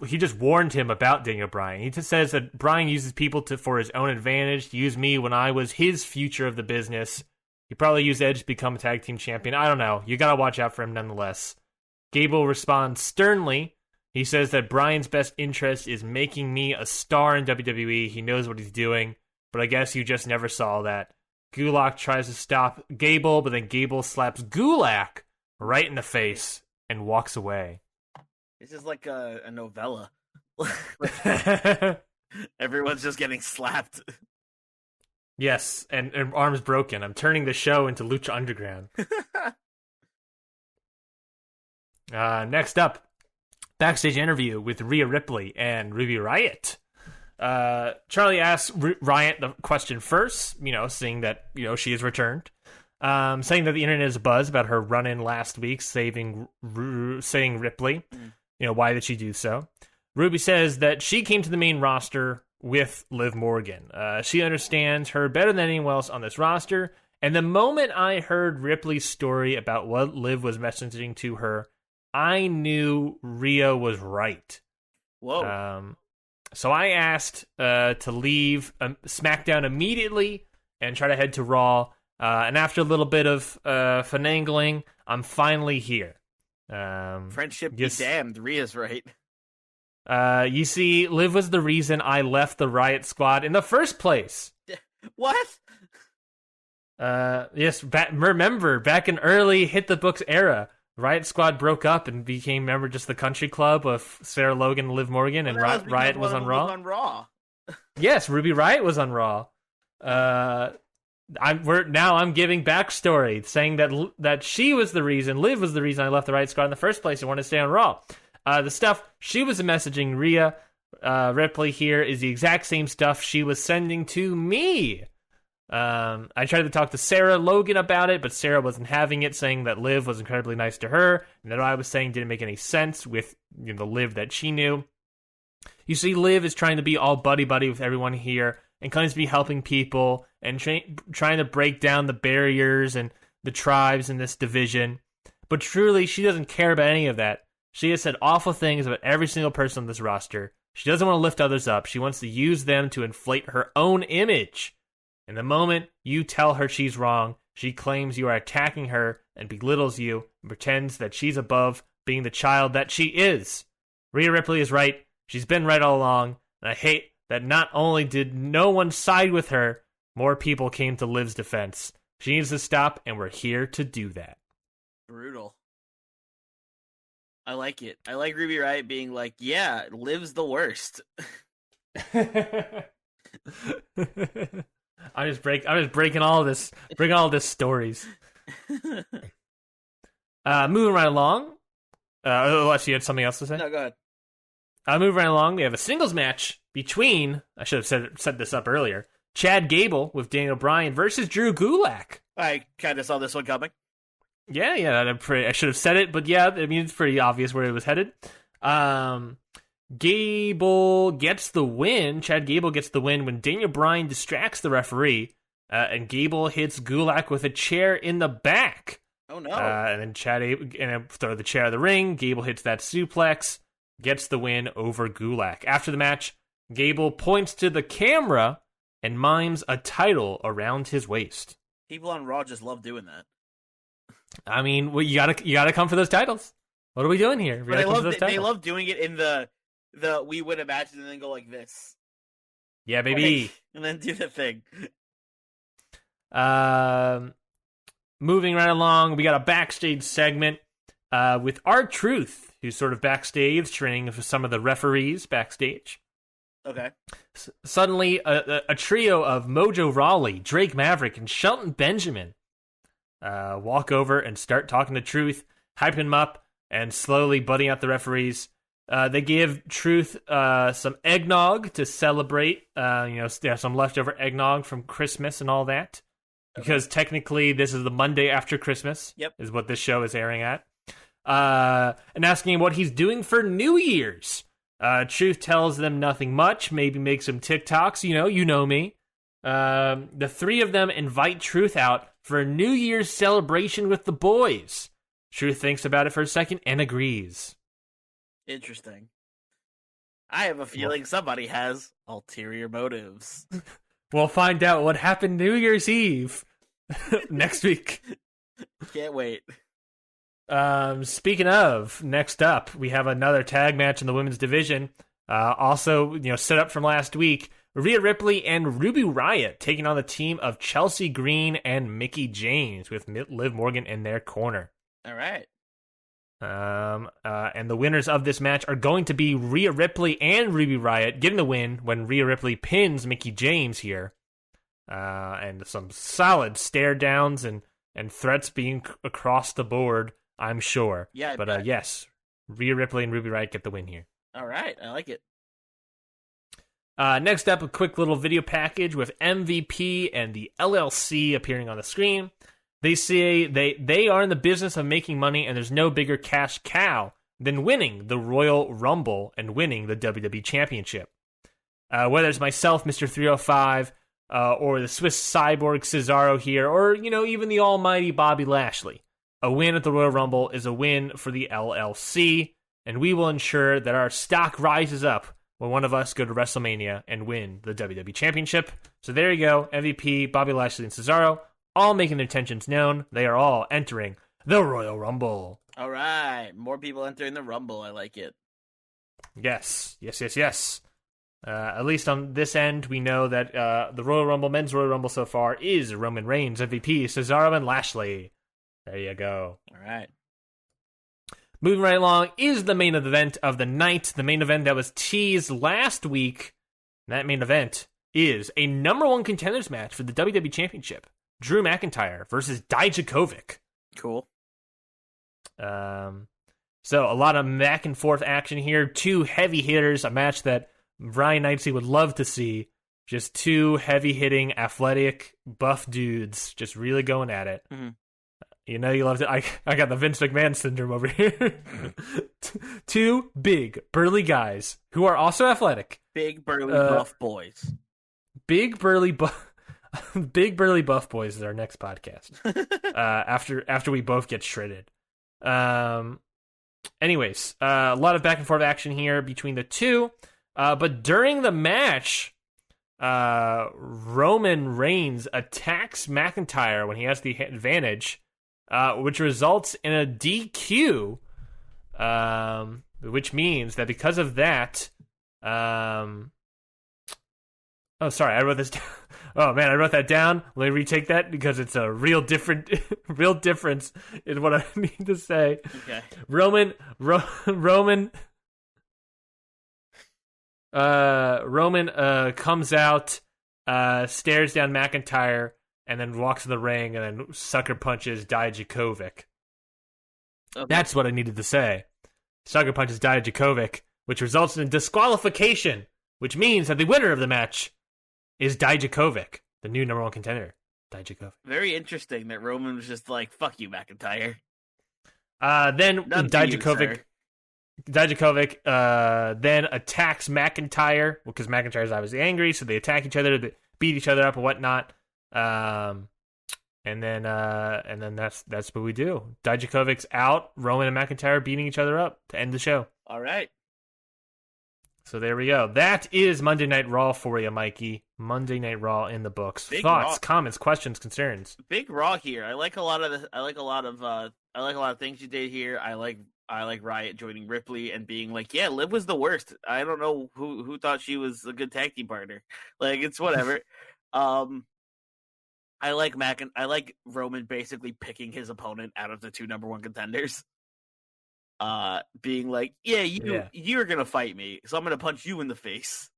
[SPEAKER 1] he just warned him about Daniel Bryan. He just says that Bryan uses people for his own advantage, to use me when I was his future of the business. He probably used Edge to become a tag team champion. I don't know. You gotta watch out for him nonetheless. Gable responds sternly. He says that Bryan's best interest is making me a star in WWE. He knows what he's doing, but I guess you just never saw that. Gulak tries to stop Gable, but then Gable slaps Gulak right in the face and walks away.
[SPEAKER 3] This is like a novella. Everyone's just getting slapped.
[SPEAKER 1] Yes, and arms broken. I'm turning the show into Lucha Underground. Next up, backstage interview with Rhea Ripley and Ruby Riott. Charlie asks Riott the question first, seeing that, she has returned. Saying that the internet is abuzz about her run-in last week, saying Ripley. Why did she do so? Ruby says that she came to the main roster with Liv Morgan. She understands her better than anyone else on this roster. And the moment I heard Ripley's story about what Liv was messaging to her, I knew Rhea was right.
[SPEAKER 3] Whoa.
[SPEAKER 1] So I asked to leave SmackDown immediately and try to head to Raw. And after a little bit of finagling, I'm finally here.
[SPEAKER 3] Friendship be damned. Rhea's right.
[SPEAKER 1] You see, Liv was the reason I left the Riot Squad in the first place.
[SPEAKER 3] What?
[SPEAKER 1] Yes, remember, back in early Hit the Books era, Riot Squad broke up and became, remember, just the country club of Sarah Logan and Liv Morgan, and Riot was on Raw. Yes, Ruby Riot was on Raw. I'm giving backstory, saying that she was the reason, Liv was the reason I left the Riot Squad in the first place and wanted to stay on Raw. The stuff she was messaging Rhea Ripley here is the exact same stuff she was sending to me. I tried to talk to Sarah Logan about it, but Sarah wasn't having it, saying that Liv was incredibly nice to her, and that I was saying didn't make any sense with the Liv that she knew. You see, Liv is trying to be all buddy-buddy with everyone here, and claims to be helping people, and trying to break down the barriers and the tribes in this division. But truly, she doesn't care about any of that. She has said awful things about every single person on this roster. She doesn't want to lift others up. She wants to use them to inflate her own image. And the moment you tell her she's wrong, she claims you are attacking her and belittles you and pretends that she's above being the child that she is. Rhea Ripley is right. She's been right all along. And I hate that not only did no one side with her, more people came to Liv's defense. She needs to stop, and we're here to do that.
[SPEAKER 3] Brutal. I like it. I like Ruby Riott being like, yeah, Liv's the worst.
[SPEAKER 1] I'm just breaking all this stories. Moving right along. Unless you had something else to say?
[SPEAKER 3] No, go ahead.
[SPEAKER 1] Moving right along, we have a singles match between, I should have set this up earlier, Chad Gable with Daniel Bryan versus Drew Gulak.
[SPEAKER 3] I kind of saw this one coming.
[SPEAKER 1] Yeah, I should have said it, but yeah, I mean, it's pretty obvious where it was headed. Gable gets the win. Chad Gable gets the win when Daniel Bryan distracts the referee, and Gable hits Gulak with a chair in the back.
[SPEAKER 3] Oh no!
[SPEAKER 1] And then throw the chair out of the ring. Gable hits that suplex, gets the win over Gulak. After the match, Gable points to the camera and mimes a title around his waist.
[SPEAKER 3] People on Raw just love doing that.
[SPEAKER 1] I mean, well, you gotta come for those titles. What are we doing here?
[SPEAKER 3] But they love doing it in the we win a match and then go like this.
[SPEAKER 1] Yeah, baby.
[SPEAKER 3] And then do the thing.
[SPEAKER 1] Moving right along, we got a backstage segment with R-Truth, who's sort of backstage training for some of the referees backstage.
[SPEAKER 3] Okay.
[SPEAKER 1] Suddenly, a trio of Mojo Rawley, Drake Maverick, and Shelton Benjamin walk over and start talking to Truth, hyping him up, and slowly butting out the referees. They give Truth some eggnog to celebrate, some leftover eggnog from Christmas and all that. Because technically this is the Monday after Christmas, is what this show is airing at. And asking him what he's doing for New Year's. Truth tells them nothing much, maybe make some TikToks, you know me. The three of them invite Truth out for a New Year's celebration with the boys. Truth thinks about it for a second and agrees.
[SPEAKER 3] Interesting. I have a feeling somebody has ulterior motives.
[SPEAKER 1] We'll find out what happened New Year's Eve next week.
[SPEAKER 3] Can't wait.
[SPEAKER 1] Speaking of, next up, we have another tag match in the women's division. Also, set up from last week. Rhea Ripley and Ruby Riott taking on the team of Chelsea Green and Mickie James with Liv Morgan in their corner.
[SPEAKER 3] All right.
[SPEAKER 1] And the winners of this match are going to be Rhea Ripley and Ruby Riott, getting the win when Rhea Ripley pins Mickie James here. And some solid stare downs and threats being across the board, I'm sure.
[SPEAKER 3] Yeah,
[SPEAKER 1] but yes, Rhea Ripley and Ruby Riott get the win here.
[SPEAKER 3] All right, I like it.
[SPEAKER 1] Next up, a quick little video package with MVP and the LLC appearing on the screen. They say they are in the business of making money, and there's no bigger cash cow than winning the Royal Rumble and winning the WWE Championship. Whether it's myself, Mr. 305, or the Swiss Cyborg Cesaro here, or, even the almighty Bobby Lashley, a win at the Royal Rumble is a win for the LLC, and we will ensure that our stock rises up when one of us go to WrestleMania and win the WWE Championship. So there you go. MVP, Bobby Lashley, and Cesaro, all making their intentions known. They are all entering the Royal Rumble.
[SPEAKER 3] All right. More people entering the Rumble. I like it.
[SPEAKER 1] Yes. At least on this end, we know that the Royal Rumble, men's Royal Rumble so far, is Roman Reigns, MVP, Cesaro, and Lashley. There you go.
[SPEAKER 3] All right.
[SPEAKER 1] Moving right along is the main event of the night. The main event that was teased last week. That main event is a number one contenders match for the WWE Championship. Drew McIntyre versus Dijakovic.
[SPEAKER 3] Cool.
[SPEAKER 1] So a lot of back and forth action here. Two heavy hitters, a match that Brian Knightsey would love to see. Just two heavy hitting, athletic, buff dudes just really going at it.
[SPEAKER 3] Mm-hmm.
[SPEAKER 1] You know you loved it. I got the Vince McMahon syndrome over here. Two big, burly guys who are also athletic.
[SPEAKER 3] Big, burly, buff boys.
[SPEAKER 1] Big, burly, big, burly, buff boys is our next podcast. After we both get shredded. Anyways, a lot of back and forth action here between the two. But during the match, Roman Reigns attacks McIntyre when he has the advantage. Which results in a DQ, which means that because of that, oh, sorry, I wrote this down. Oh man, I wrote that down. Let me retake that because it's a real difference in what I need to say.
[SPEAKER 3] Okay.
[SPEAKER 1] Roman comes out, stares down McIntyre, and then walks to the ring and then sucker punches Dijakovic.
[SPEAKER 3] Okay.
[SPEAKER 1] That's what I needed to say. Sucker punches Dijakovic, which results in a disqualification, which means that the winner of the match is Dijakovic, the new number one contender. Dijakovic.
[SPEAKER 3] Very interesting that Roman was just like, fuck you, McIntyre.
[SPEAKER 1] Then Dijakovic then attacks McIntyre, because McIntyre is obviously angry, so they attack each other, they beat each other up and whatnot. And then that's what we do. Dijakovic's out. Roman and McIntyre beating each other up to end the show.
[SPEAKER 3] All right.
[SPEAKER 1] So there we go. That is Monday Night Raw for you, Mikey. Monday Night Raw in the books.
[SPEAKER 3] Big
[SPEAKER 1] Thoughts,
[SPEAKER 3] Raw.
[SPEAKER 1] comments, questions, concerns.
[SPEAKER 3] Big Raw here. I like a lot of things you did here. I like Riot joining Ripley and being like, yeah, Liv was the worst. I don't know who thought she was a good tag team partner. Like, it's whatever. I like Roman basically picking his opponent out of the two number one contenders. Being like, you're gonna fight me, so I'm gonna punch you in the face.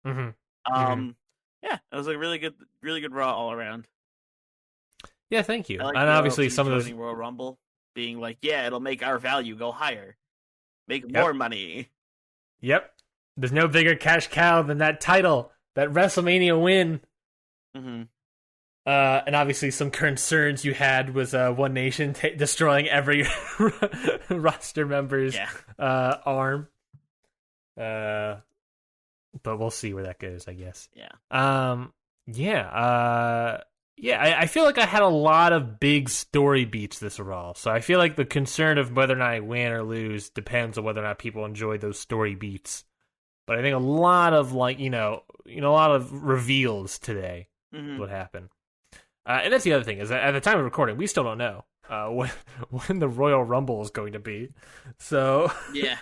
[SPEAKER 1] Mm-hmm.
[SPEAKER 3] Yeah, it was like really good Raw all around.
[SPEAKER 1] Yeah, thank you.
[SPEAKER 3] I like
[SPEAKER 1] and obviously some of those
[SPEAKER 3] Royal Rumble being like, yeah, it'll make our value go higher, make more money.
[SPEAKER 1] Yep. There's no bigger cash cow than that title, that WrestleMania win.
[SPEAKER 3] Mm-hmm.
[SPEAKER 1] And obviously some concerns you had was One Nation destroying every roster member's arm. But we'll see where that goes, I guess.
[SPEAKER 3] Yeah.
[SPEAKER 1] I feel like I had a lot of big story beats this Raw. So I feel like the concern of whether or not I win or lose depends on whether or not people enjoy those story beats. But I think a lot of a lot of reveals today would happen. And that's the other thing, is that at the time of recording, we still don't know when the Royal Rumble is going to be. So
[SPEAKER 3] yeah,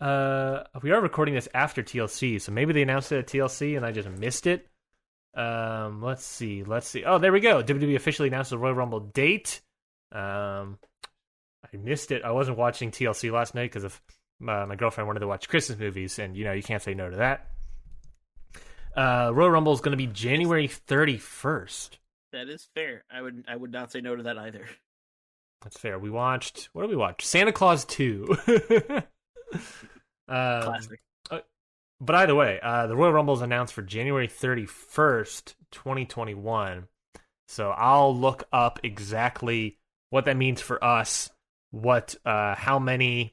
[SPEAKER 1] we are recording this after TLC, so maybe they announced it at TLC and I just missed it. Let's see. Oh, there we go. WWE officially announced the Royal Rumble date. I missed it. I wasn't watching TLC last night because of my girlfriend wanted to watch Christmas movies, and you can't say no to that. Royal Rumble is going to be January 31st.
[SPEAKER 3] That is fair. I would not say no to that either.
[SPEAKER 1] That's fair. What did we watch? Santa Claus 2.
[SPEAKER 3] Classic.
[SPEAKER 1] But either way, the Royal Rumble is announced for January 31st, 2021. So I'll look up exactly what that means for us, how many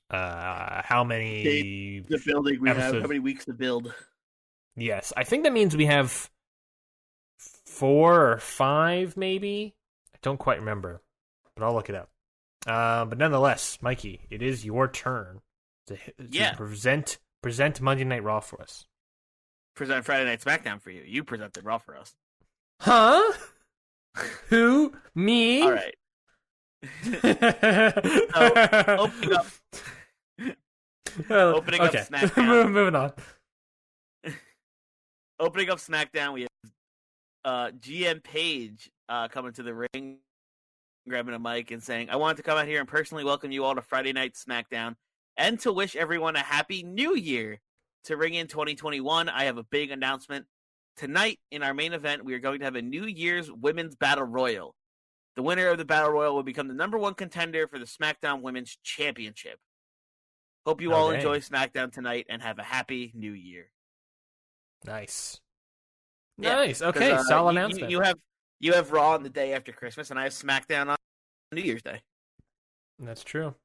[SPEAKER 3] the building we have, how many weeks to build.
[SPEAKER 1] Yes, I think that means we have 4 or 5, maybe. I don't quite remember, but I'll look it up. But nonetheless, Mikey, it is your turn. to present Monday Night Raw for us.
[SPEAKER 3] Present Friday Night SmackDown for you. You presented Raw for us.
[SPEAKER 1] Huh? Who? Me?
[SPEAKER 3] All right. Opening up SmackDown.
[SPEAKER 1] Moving on.
[SPEAKER 3] Opening up SmackDown, we have GM Paige coming to the ring, grabbing a mic and saying, "I wanted to come out here and personally welcome you all to Friday Night SmackDown and to wish everyone a happy new year. To ring in 2021, I have a big announcement. Tonight, in our main event, we are going to have a New Year's Women's Battle Royal. The winner of the Battle Royal will become the #1 contender for the SmackDown Women's Championship. Hope you all enjoy SmackDown tonight and have a happy new year."
[SPEAKER 1] Nice.
[SPEAKER 3] Yeah,
[SPEAKER 1] nice. Okay, solid announcement.
[SPEAKER 3] You have Raw on the day after Christmas, and I have SmackDown on New Year's Day.
[SPEAKER 1] That's true.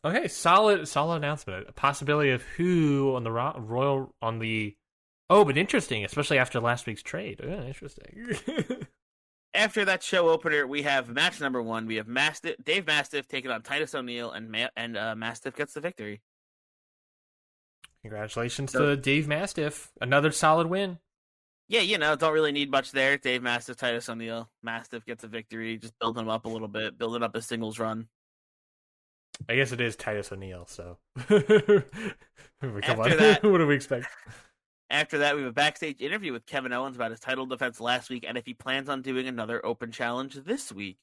[SPEAKER 1] Okay, solid announcement. A possibility of who on the Royal on the. Oh, but interesting, especially after last week's trade. Yeah, interesting.
[SPEAKER 3] After that show opener, we have match number 1. We have Dave Mastiff taking on Titus O'Neil, and Mastiff gets the victory.
[SPEAKER 1] Congratulations to Dave Mastiff. Another solid win.
[SPEAKER 3] Yeah, don't really need much there. Dave Mastiff, Titus O'Neil. Mastiff gets a victory, just building him up a little bit, building up a singles run.
[SPEAKER 1] I guess it is Titus O'Neil, so. Come on.
[SPEAKER 3] That,
[SPEAKER 1] what do we expect?
[SPEAKER 3] After that, we have a backstage interview with Kevin Owens about his title defense last week and if he plans on doing another open challenge this week.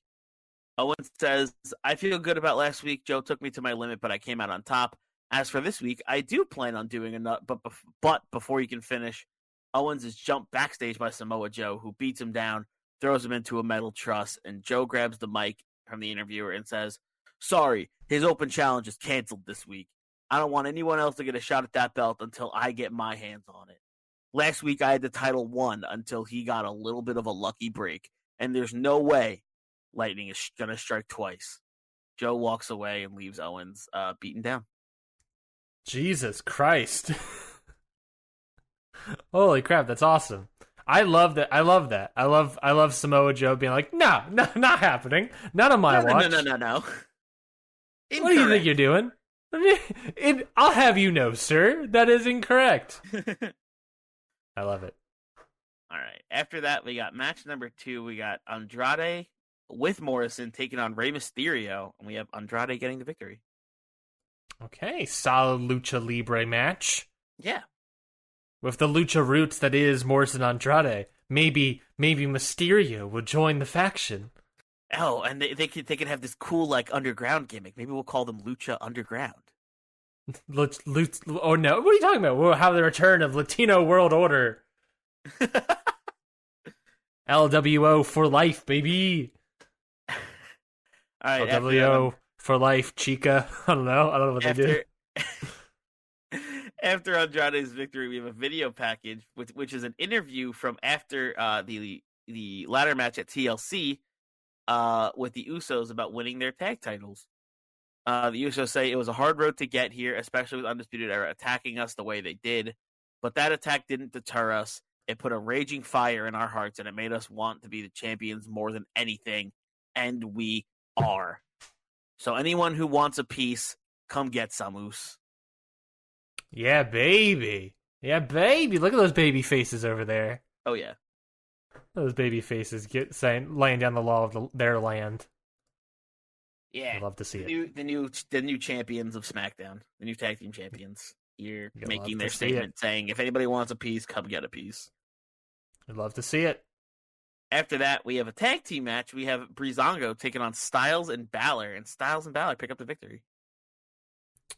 [SPEAKER 3] Owens says, "I feel good about last week. Joe took me to my limit, but I came out on top. As for this week, I do plan on doing another, but before you can finish, Owens is jumped backstage by Samoa Joe, who beats him down, throws him into a metal truss, and Joe grabs the mic from the interviewer and says, 'Sorry, his open challenge is canceled this week. I don't want anyone else to get a shot at that belt until I get my hands on it. Last week I had the title won until he got a little bit of a lucky break, and there's no way lightning is going to strike twice.' Joe walks away and leaves Owens beaten down."
[SPEAKER 1] Jesus Christ. Holy crap, that's awesome. I love that. I love Samoa Joe being like, no, not happening. Not on my watch.
[SPEAKER 3] No.
[SPEAKER 1] What do you think you're doing? I'll have you know, sir, that is incorrect. I love it.
[SPEAKER 3] All right. After that, we got match number 2. We got Andrade with Morrison taking on Rey Mysterio, and we have Andrade getting the victory.
[SPEAKER 1] Okay, solid Lucha Libre match.
[SPEAKER 3] Yeah.
[SPEAKER 1] With the Lucha roots that is Morrison Andrade. Maybe Mysterio will join the faction.
[SPEAKER 3] Oh, and they could have this cool, like, underground gimmick. Maybe we'll call them Lucha Underground.
[SPEAKER 1] Oh, no. What are you talking about? We'll have the return of Latino World Order. LWO for life, baby.
[SPEAKER 3] All right.
[SPEAKER 1] LWO for life, chica. I don't know what they do.
[SPEAKER 3] After Andrade's victory, we have a video package, which is an interview from after the ladder match at TLC with the Usos about winning their tag titles. The Usos say it was a hard road to get here, especially with Undisputed Era attacking us the way they did. But that attack didn't deter us. It put a raging fire in our hearts, and it made us want to be the champions more than anything. And we are. So anyone who wants a piece, come get some, Us.
[SPEAKER 1] Yeah, baby. Look at those baby faces over there.
[SPEAKER 3] Oh, yeah.
[SPEAKER 1] Those baby faces laying down the law of their land.
[SPEAKER 3] Yeah.
[SPEAKER 1] I'd love to see it.
[SPEAKER 3] The new champions of SmackDown. The new tag team champions. You're making their statement saying, if anybody wants a piece, come get a piece.
[SPEAKER 1] I'd love to see it.
[SPEAKER 3] After that, we have a tag team match. We have Breezango taking on Styles and Balor, and Styles and Balor pick up the victory.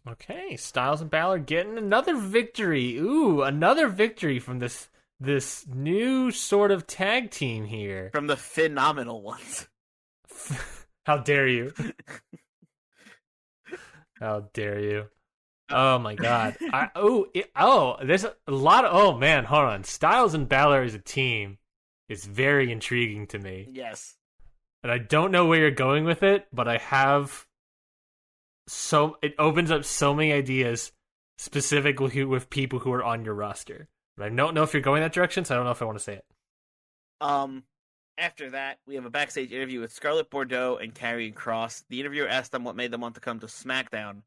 [SPEAKER 1] Okay, Styles and Balor getting another victory. Ooh, another victory from this new sort of tag team here.
[SPEAKER 3] From the phenomenal ones.
[SPEAKER 1] How dare you? How dare you? Oh my god. There's a lot of... Oh man, hold on. Styles and Balor as a team is very intriguing to me.
[SPEAKER 3] Yes.
[SPEAKER 1] And I don't know where you're going with it, but I have... it opens up so many ideas specifically with people who are on your roster. But I don't know if you're going that direction, so I don't know if I want to say it.
[SPEAKER 3] After that, we have a backstage interview with Scarlett Bordeaux and Karrion Kross. The interviewer asked them what made them want to come to SmackDown.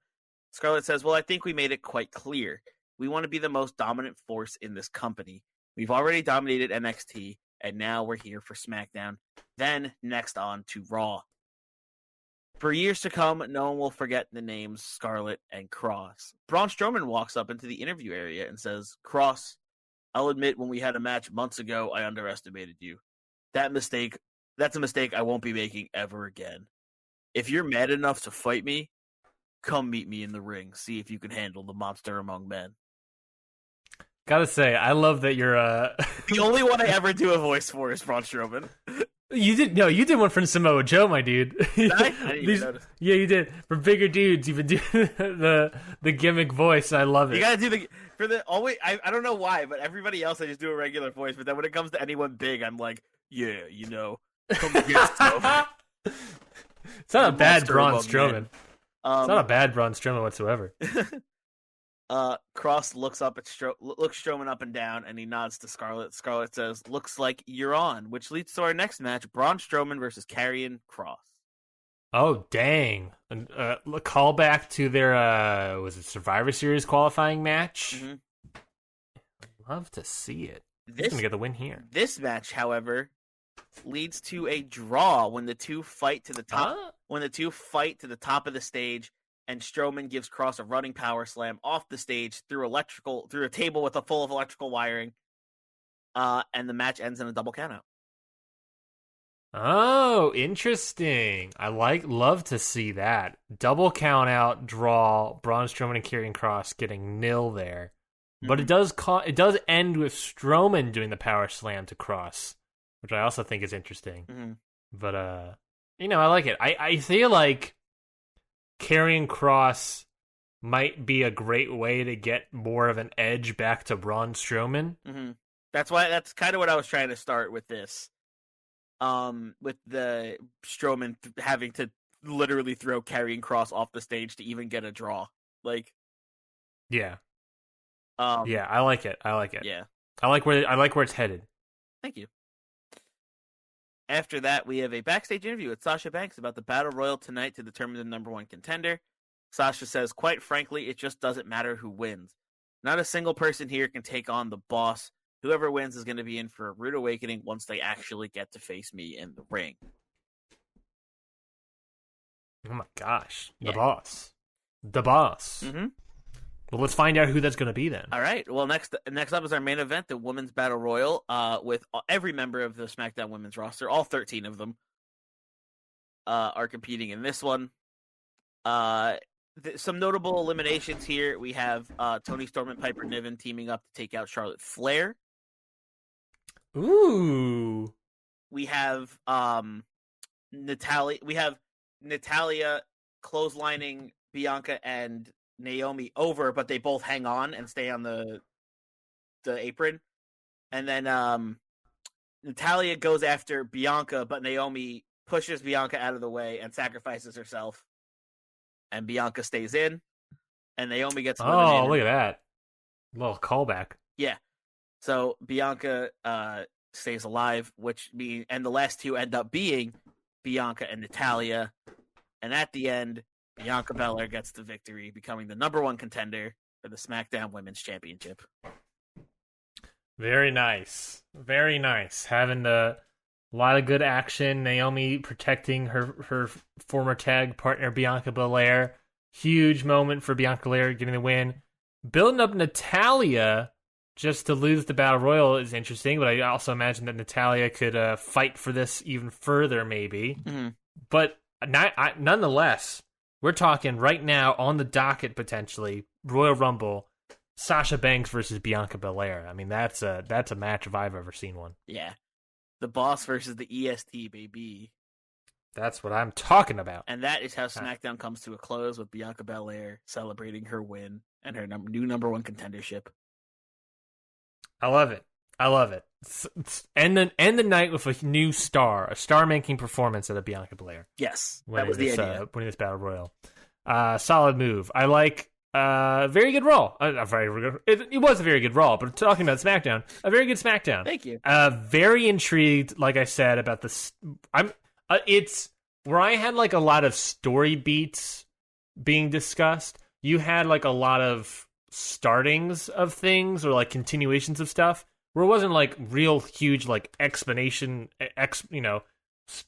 [SPEAKER 3] Scarlett says, well, I think we made it quite clear. We want to be the most dominant force in this company. We've already dominated NXT, and now we're here for SmackDown. Then, next on to Raw. For years to come, no one will forget the names Scarlett and Kross. Braun Strowman walks up into the interview area and says, Kross, I'll admit when we had a match months ago, I underestimated you. That's a mistake I won't be making ever again. If you're mad enough to fight me, come meet me in the ring. See if you can handle the monster among men.
[SPEAKER 1] Gotta say, I love that you're
[SPEAKER 3] The only one I ever do a voice for is Braun Strowman.
[SPEAKER 1] You did one for Samoa Joe, my dude.
[SPEAKER 3] Did I? I didn't even notice.
[SPEAKER 1] Yeah, you did. For bigger dudes, you've been doing the gimmick voice. I love it.
[SPEAKER 3] You gotta do I don't know why, but everybody else I just do a regular voice. But then when it comes to anyone big, I'm like, yeah, come get stuff.
[SPEAKER 1] It's not a bad Braun Strowman.
[SPEAKER 3] It's
[SPEAKER 1] not a bad Braun Strowman whatsoever.
[SPEAKER 3] Kross looks Strowman up and down, and he nods to Scarlett. Scarlett says, "Looks like you're on," which leads to our next match: Braun Strowman versus Karrion Kross.
[SPEAKER 1] Oh dang! A callback to their was it Survivor Series qualifying match?
[SPEAKER 3] Mm-hmm.
[SPEAKER 1] Love to see it. Who's gonna get the win here?
[SPEAKER 3] This match, however, leads to a draw when the two fight to the top. When the two fight to the top of the stage, and Strowman gives Kross a running power slam off the stage through a table with full of electrical wiring, and the match ends in a double countout.
[SPEAKER 1] Oh, interesting. Love to see that. Double count out draw, Braun Strowman and Karrion Kross getting nil there. Mm-hmm. But it does end with Strowman doing the power slam to Kross, which I also think is interesting.
[SPEAKER 3] Mm-hmm.
[SPEAKER 1] But I like it. I feel like Karrion Kross might be a great way to get more of an edge back to Braun Strowman.
[SPEAKER 3] Mm-hmm. That's kind of what I was trying to start with this. With the Strowman having to literally throw Karrion Kross off the stage to even get a draw.
[SPEAKER 1] Yeah, I like it.
[SPEAKER 3] Yeah,
[SPEAKER 1] I like where it's headed.
[SPEAKER 3] Thank you. After that, we have a backstage interview with Sasha Banks about the Battle Royal tonight to determine the number one contender. Sasha says, quite frankly, it just doesn't matter who wins. Not a single person here can take on the boss. Whoever wins is going to be in for a rude awakening once they actually get to face me in the ring.
[SPEAKER 1] Oh my gosh. The boss. Mm-hmm. Well, let's find out who that's going to be then.
[SPEAKER 3] All right. Well, next up is our main event, the Women's Battle Royal, with every member of the SmackDown Women's roster. All 13 of them are competing in this one. Some notable eliminations here. We have Toni Storm and Piper Niven teaming up to take out Charlotte Flair.
[SPEAKER 1] Ooh.
[SPEAKER 3] We have Natalia. We have Natalia clotheslining Bianca and Naomi over, but they both hang on and stay on the apron. And then Natalia goes after Bianca, but Naomi pushes Bianca out of the way and sacrifices herself. And Bianca stays in, and Naomi gets eliminated.
[SPEAKER 1] Oh, look at that. A little callback.
[SPEAKER 3] Yeah. So Bianca stays alive, and the last two end up being Bianca and Natalia. And at the end, Bianca Belair gets the victory, becoming the number one contender for the SmackDown Women's Championship.
[SPEAKER 1] Very nice. Very nice. Having a lot of good action. Naomi protecting her former tag partner, Bianca Belair. Huge moment for Bianca Belair getting the win. Building up Natalia just to lose the Battle Royal is interesting, but I also imagine that Natalia could fight for this even further, maybe.
[SPEAKER 3] Mm-hmm.
[SPEAKER 1] But nonetheless, we're talking right now on the docket, potentially, Royal Rumble, Sasha Banks versus Bianca Belair. I mean, that's a match if I've ever seen one.
[SPEAKER 3] Yeah. The boss versus the EST, baby.
[SPEAKER 1] That's what I'm talking about.
[SPEAKER 3] And that is how SmackDown comes to a close, with Bianca Belair celebrating her win and her new number one contendership.
[SPEAKER 1] I love it. End the night with a new star, a star-making performance out of Bianca Belair.
[SPEAKER 3] Yes, that was the idea.
[SPEAKER 1] Winning this Battle Royal. Solid move. I like very good Raw. It was a very good Raw, but talking about SmackDown, a very good SmackDown.
[SPEAKER 3] Thank you.
[SPEAKER 1] Very intrigued, like I said, about this. It's where I had like a lot of story beats being discussed. You had like a lot of startings of things or like continuations of stuff where it wasn't like real huge like explanation,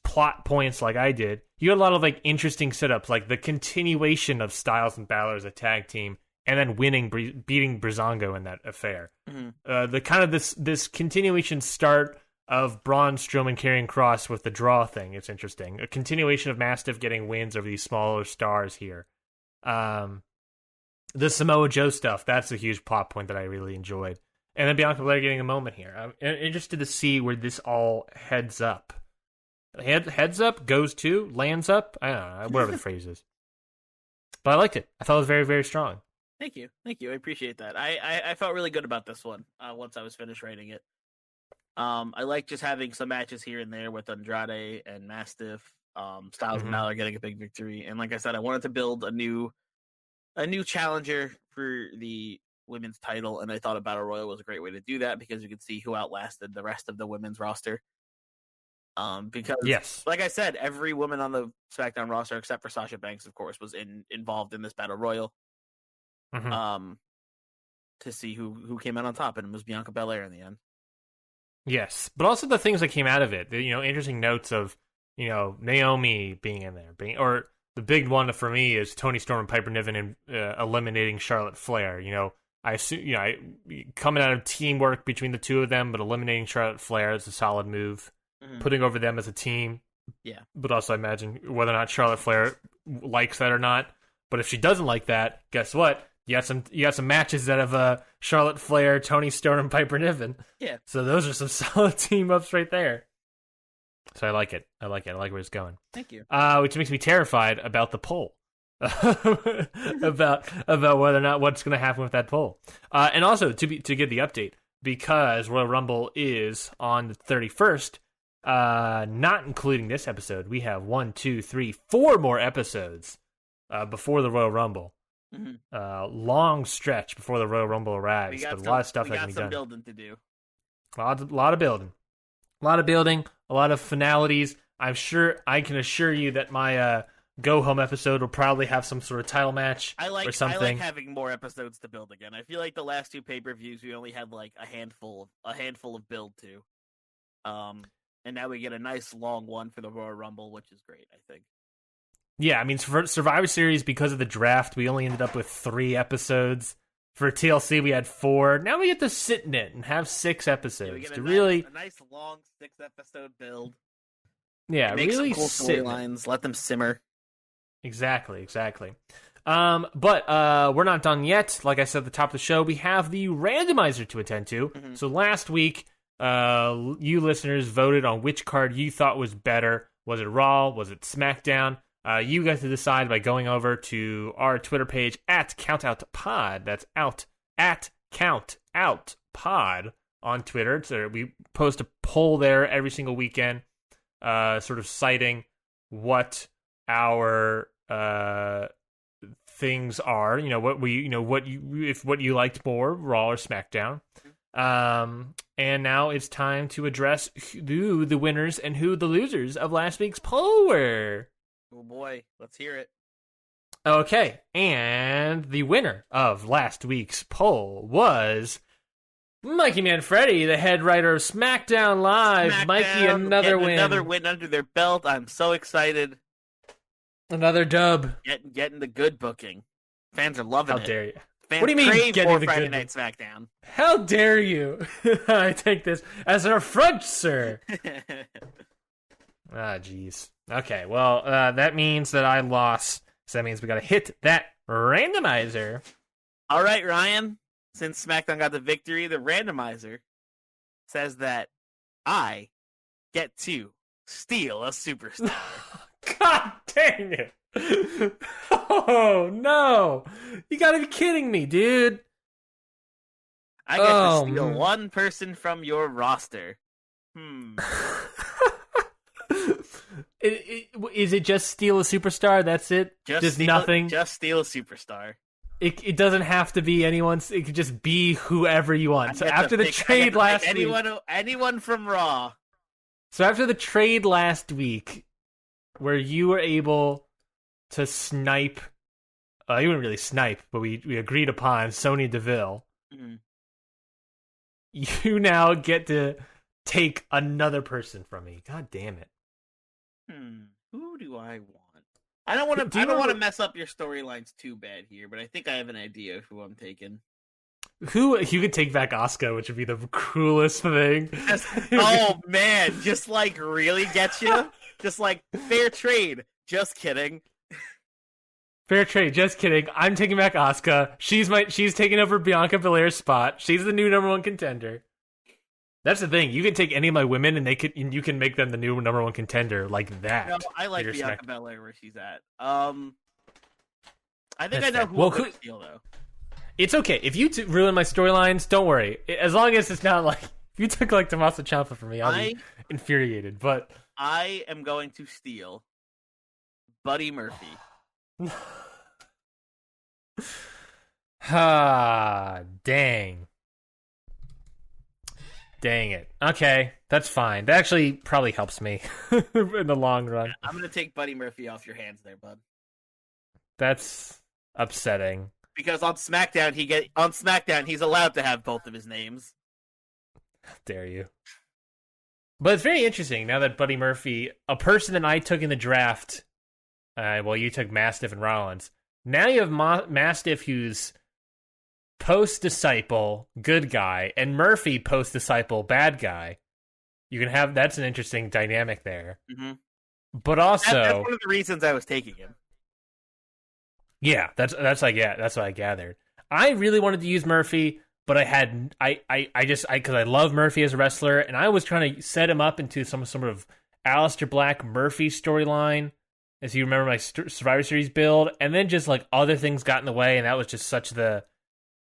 [SPEAKER 1] plot points like I did. You had a lot of like interesting setups, like the continuation of Styles and Balor as a tag team, and then beating Breezango in that affair.
[SPEAKER 3] Mm-hmm.
[SPEAKER 1] The kind of this continuation start of Braun Strowman carrying Cross with the draw thing. It's interesting. A continuation of Mastiff getting wins over these smaller stars here. The Samoa Joe stuff, that's a huge plot point that I really enjoyed. And then Bianca Belair getting a moment here. I'm interested to see where this all heads up. Heads up, goes to, lands up. I don't know, whatever the phrase is. But I liked it. I thought it was very, very strong.
[SPEAKER 3] Thank you. I appreciate that. I felt really good about this one once I was finished writing it. I like just having some matches here and there with Andrade and Mastiff. Styles and Balor getting a big victory. And like I said, I wanted to build a new challenger for the women's title, and I thought a Battle Royal was a great way to do that because you could see who outlasted the rest of the women's roster. Because,
[SPEAKER 1] yes,
[SPEAKER 3] like I said, every woman on the SmackDown roster, except for Sasha Banks, of course, was involved in this Battle Royal. To see who came out on top, and it was Bianca Belair in the end.
[SPEAKER 1] Yes, but also the things that came out of it. Interesting notes of Naomi being in there, or the big one for me is Toni Storm and Piper Niven eliminating Charlotte Flair. I assume coming out of teamwork between the two of them, but eliminating Charlotte Flair is a solid move. Putting over them as a team.
[SPEAKER 3] Yeah.
[SPEAKER 1] But also I imagine whether or not Charlotte Flair likes that or not. But if she doesn't like that, guess what? You got some matches that have Charlotte Flair, Toni Storm, and Piper Niven.
[SPEAKER 3] Yeah.
[SPEAKER 1] So those are some solid team ups right there. So I like it. I like where it's going.
[SPEAKER 3] Thank you.
[SPEAKER 1] Which makes me terrified about the poll. about whether or not what's going to happen with that poll. And also to get the update, because Royal Rumble is on the 31st. Not including this episode, we have 4 more episodes before the Royal Rumble. Long stretch before the Royal Rumble arrives, but a lot of stuff that can be done. We got some
[SPEAKER 3] building to do.
[SPEAKER 1] A lot of building, a lot of finalities. I can assure you that my go home episode will probably have some sort of title match or something.
[SPEAKER 3] I like having more episodes to build again. I feel like the last 2 pay-per-views we only had like a handful of build to. And now we get a nice long one for the Royal Rumble, which is great, I think.
[SPEAKER 1] Yeah, I mean, for Survivor Series, because of the draft, we only ended up with 3 episodes. For TLC, we had 4. Now we get to sit in it and have 6 episodes.
[SPEAKER 3] We get
[SPEAKER 1] a
[SPEAKER 3] nice long 6-episode build.
[SPEAKER 1] Yeah,
[SPEAKER 3] make
[SPEAKER 1] really
[SPEAKER 3] some cool
[SPEAKER 1] sit
[SPEAKER 3] storylines. Let them simmer.
[SPEAKER 1] Exactly. But we're not done yet. Like I said at the top of the show, we have the randomizer to attend to. So last week, you listeners voted on which card you thought was better. Was it Raw? Was it SmackDown? You got to decide by going over to our Twitter page at CountOutPod. That's at CountOutPod on Twitter. So we post a poll there every single weekend, sort of citing what our things are. What you liked more, Raw or SmackDown. And now it's time to address who the winners and who the losers of last week's poll were.
[SPEAKER 3] Oh boy, let's hear it.
[SPEAKER 1] Okay, and the winner of last week's poll was Mikey Manfredi, the head writer of SmackDown Live. Mikey, another win.
[SPEAKER 3] Another win under their belt. I'm so excited.
[SPEAKER 1] Another dub.
[SPEAKER 3] Getting the good booking. Fans are loving it.
[SPEAKER 1] How dare you?
[SPEAKER 3] Fans
[SPEAKER 1] what do you mean
[SPEAKER 3] getting the Friday Night SmackDown?
[SPEAKER 1] How dare you? I take this as an affront, sir. Jeez. Okay, well, that means that I lost. So that means we gotta hit that randomizer.
[SPEAKER 3] All right, Ryan. Since SmackDown got the victory, the randomizer says that I get to steal a superstar.
[SPEAKER 1] God dang it. Oh, no. You gotta be kidding me, dude.
[SPEAKER 3] I get to steal one person from your roster.
[SPEAKER 1] Is it just steal a superstar? That's it? Just nothing?
[SPEAKER 3] Just steal a superstar.
[SPEAKER 1] It doesn't have to be anyone's. It could just be whoever you want. So after the trade last week,
[SPEAKER 3] anyone from Raw.
[SPEAKER 1] So after the trade last week, where you were able to snipe, you didn't really snipe, but we agreed upon Sonya Deville.
[SPEAKER 3] Mm-hmm.
[SPEAKER 1] You now get to take another person from me. God damn it!
[SPEAKER 3] Who do I want? I don't want to mess up your storylines too bad here, but I think I have an idea of who I'm taking.
[SPEAKER 1] Who you could take back Asuka, which would be the cruelest thing.
[SPEAKER 3] Oh man, just like really get you. Just like fair trade. Just kidding.
[SPEAKER 1] Fair trade. Just kidding. I'm taking back Asuka. She's taking over Bianca Belair's spot. She's the new #1 contender. That's the thing. You can take any of my women, and you can make them the new #1 contender like that.
[SPEAKER 3] No, I like Bianca Belair where she's at. I think I know who I'm going to steal though.
[SPEAKER 1] It's okay if you ruin my storylines. Don't worry. As long as it's not like if you took like Tommaso Ciampa from me, I'll be infuriated. But
[SPEAKER 3] I am going to steal Buddy Murphy.
[SPEAKER 1] Dang it. Okay, that's fine. That actually probably helps me in the long run.
[SPEAKER 3] I'm going to take Buddy Murphy off your hands there, bud.
[SPEAKER 1] That's upsetting.
[SPEAKER 3] Because on SmackDown he's allowed to have both of his names.
[SPEAKER 1] How dare you? But it's very interesting now that Buddy Murphy, a person that I took in the draft, you took Mastiff and Rollins. Now you have Mastiff, who's post-disciple, good guy, and Murphy, post-disciple, bad guy. You can have, that's an interesting dynamic there.
[SPEAKER 3] Mm-hmm.
[SPEAKER 1] But also...
[SPEAKER 3] That's one of the reasons I was taking him.
[SPEAKER 1] Yeah, that's what I gathered. I really wanted to use Murphy, but because I love Murphy as a wrestler, and I was trying to set him up into some sort of Aleister Black Murphy storyline, as you remember my Survivor Series build, and then just like other things got in the way, and that was just such the,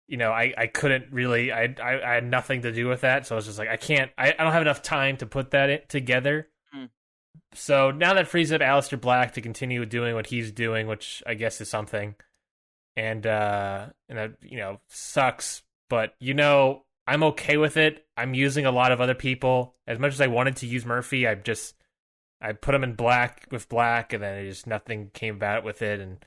[SPEAKER 1] I couldn't really, I had nothing to do with that, so I was just like, I don't have enough time to put that together. So now that frees up Aleister Black to continue doing what he's doing, which I guess is something, and that sucks. But I'm okay with it. I'm using a lot of other people. As much as I wanted to use Murphy, I put him in black, and then nothing came about with it, and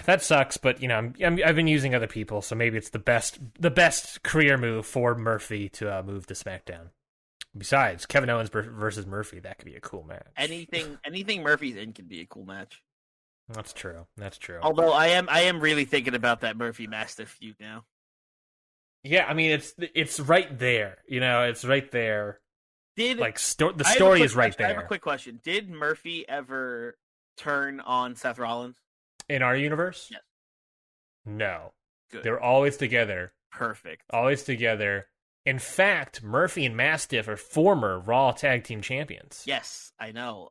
[SPEAKER 1] that sucks. But I've been using other people, so maybe it's the best career move for Murphy to move to SmackDown. Besides, Kevin Owens versus Murphy, that could be a cool match.
[SPEAKER 3] Anything Murphy's in could be a cool match.
[SPEAKER 1] That's true.
[SPEAKER 3] Although I am really thinking about that Murphy Mastiff feud now.
[SPEAKER 1] Yeah, I mean it's right there. It's right there. The story is right there.
[SPEAKER 3] I have a quick question. Did Murphy ever turn on Seth Rollins
[SPEAKER 1] in our universe?
[SPEAKER 3] Yes.
[SPEAKER 1] No.
[SPEAKER 3] Good.
[SPEAKER 1] They're always together.
[SPEAKER 3] Perfect.
[SPEAKER 1] Always together. In fact, Murphy and Mastiff are former Raw Tag Team Champions.
[SPEAKER 3] Yes, I know.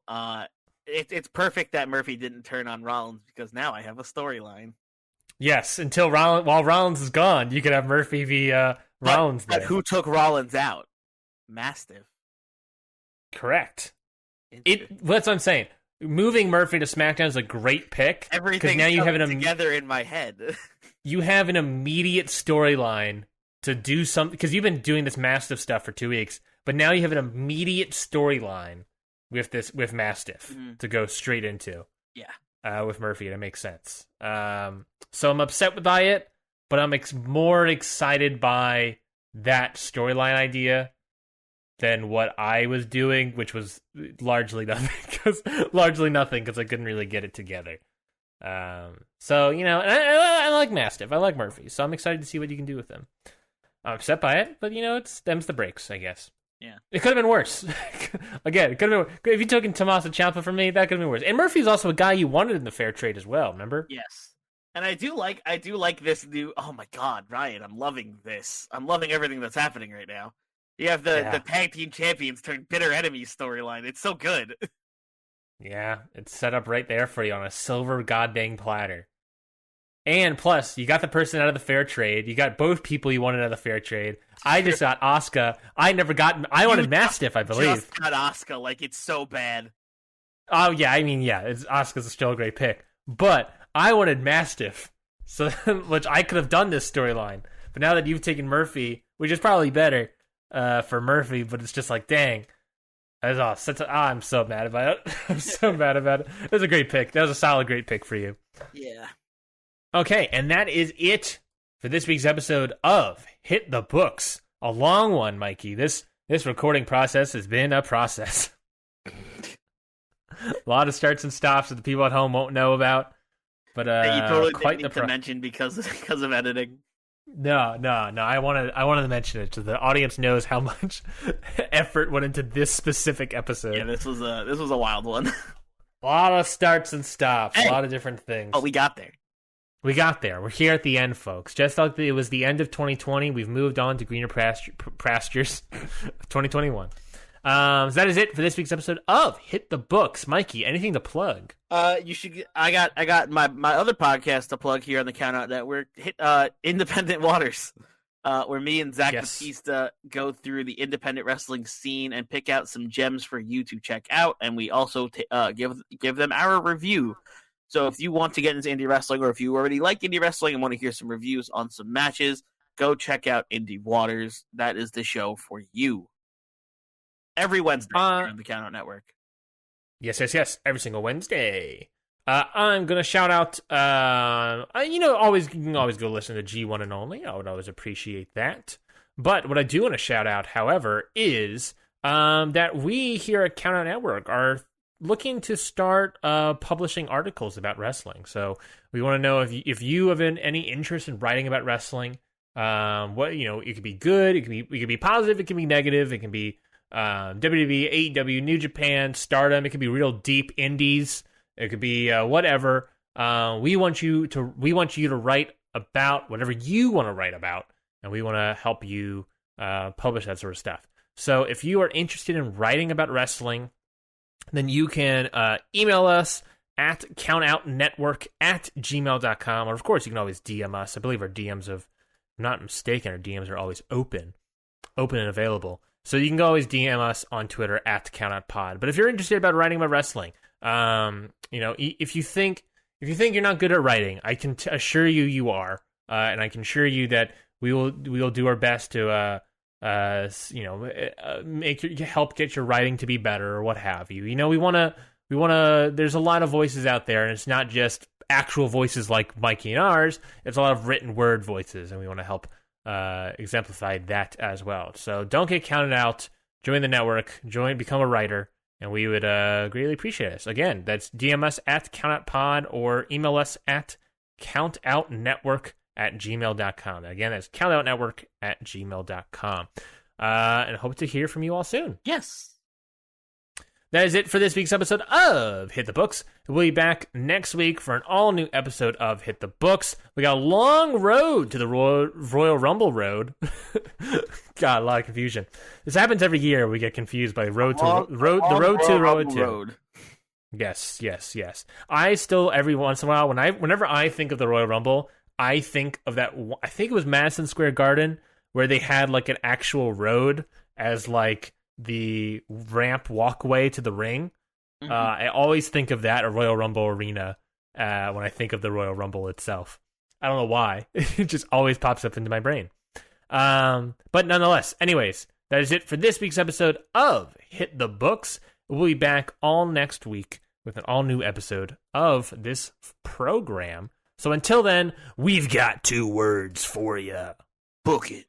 [SPEAKER 3] It's perfect that Murphy didn't turn on Rollins because now I have a storyline.
[SPEAKER 1] Yes, while Rollins is gone, you could have Murphy v. Rollins.
[SPEAKER 3] But who took Rollins out? Mastiff.
[SPEAKER 1] Correct. That's what I'm saying. Moving Murphy to SmackDown is a great pick.
[SPEAKER 3] Everything's now you have together in my head.
[SPEAKER 1] You have an immediate storyline to do something, because you've been doing this Mastiff stuff for 2 weeks, but now you have an immediate storyline with Mastiff to go straight into.
[SPEAKER 3] Yeah.
[SPEAKER 1] With Murphy, and it makes sense. So I'm upset by it, but I'm more excited by that storyline idea than what I was doing, which was largely nothing because I couldn't really get it together. So and I like Mastiff, I like Murphy, so I'm excited to see what you can do with them. I'm upset by it, but it stems the breaks, I guess.
[SPEAKER 3] Yeah.
[SPEAKER 1] It could have been worse. Again, it could have been, if you took in Tommaso Ciampa from me, that could have been worse. And Murphy's also a guy you wanted in the fair trade as well, remember?
[SPEAKER 3] Yes. And I do like this new, oh my god, Ryan, I'm loving this. I'm loving everything that's happening right now. You have the tag team champions turn bitter enemies storyline. It's so good.
[SPEAKER 1] Yeah, it's set up right there for you on a silver goddamn platter. And plus, you got the person out of the fair trade. You got both people you wanted out of the fair trade. I just got Asuka. I wanted Mastiff, I believe.
[SPEAKER 3] Just got Asuka, like it's so bad.
[SPEAKER 1] Oh yeah, I mean Asuka's still a great pick. But I wanted Mastiff So, which I could have done this storyline, but now that you've taken Murphy, which is probably better for Murphy, but it's just like, dang, I'm so mad about it. I'm so mad about it. It was a great pick. That was a solid, great pick for you.
[SPEAKER 3] Yeah.
[SPEAKER 1] Okay, and that is it for this week's episode of Hit the Books. A long one, Mikey. This recording process has been a process. A lot of starts and stops that the people at home won't know about. But
[SPEAKER 3] you totally
[SPEAKER 1] quite
[SPEAKER 3] didn't need to mention because of editing.
[SPEAKER 1] No. I wanted to mention it so the audience knows how much effort went into this specific episode.
[SPEAKER 3] Yeah, this was a wild one.
[SPEAKER 1] A lot of starts and stops, a lot of different things.
[SPEAKER 3] Oh, we got there.
[SPEAKER 1] We got there. We're here at the end, folks. Just like it was the end of 2020, we've moved on to greener pastures. 2021. So that is it for this week's episode of Hit the Books. Mikey, anything to plug?
[SPEAKER 3] You should. I got my other podcast to plug here on the Countout Network. Independent Waters, where me and Zach Batista go through the independent wrestling scene and pick out some gems for you to check out, and we also give them our review. So if you want to get into indie wrestling, or if you already like indie wrestling and want to hear some reviews on some matches, go check out Indie Waters. That is the show for you. Every Wednesday on the Countout Network.
[SPEAKER 1] Yes. Every single Wednesday. I'm gonna shout out. You can always go listen to G1 and Only. I would always appreciate that. But what I do want to shout out, however, is that we here at Countout Network are looking to start publishing articles about wrestling. So we want to know if you have any interest in writing about wrestling. It could be good. It could be positive. It can be negative. It can be WWE, AEW, New Japan, Stardom. It could be real deep indies. It could be whatever. We want you to write about whatever you want to write about, and we want to help you publish that sort of stuff. So if you are interested in writing about wrestling, then you can email us at countoutnetwork@gmail.com, or of course you can always DM us. I believe our DMs if I'm not mistaken, our DMs are always open and available. So you can always DM us on Twitter at CountOutPod. But if you're interested about writing about wrestling, if you think you're not good at writing, I can assure you are, and I can assure you that we will do our best to help get your writing to be better or what have you. We want to. There's a lot of voices out there, and it's not just actual voices like Mikey and ours. It's a lot of written word voices, and we want to help exemplify that as well. So don't get counted out. Join the network. Become a writer, and we would greatly appreciate it. Again, that's DM us at CountOutPod or email us at countoutnetwork@gmail.com. Again, that's countoutnetwork@gmail.com. And hope to hear from you all soon.
[SPEAKER 3] Yes.
[SPEAKER 1] That is it for this week's episode of Hit the Books. We'll be back next week for an all-new episode of Hit the Books. We got a long road to the Royal Rumble road. God, a lot of confusion. This happens every year. We get confused by the road to the road to. Yes. I still, every once in a while, whenever I think of the Royal Rumble, I think of that. I think it was Madison Square Garden where they had like an actual road as like the ramp walkway to the ring. Mm-hmm. I always think of that, a Royal Rumble arena, when I think of the Royal Rumble itself. I don't know why. It just always pops up into my brain. But nonetheless, anyways, that is it for this week's episode of Hit the Books. We'll be back all next week with an all-new episode of this program. So until then, we've got 2 words for you.
[SPEAKER 3] Book it.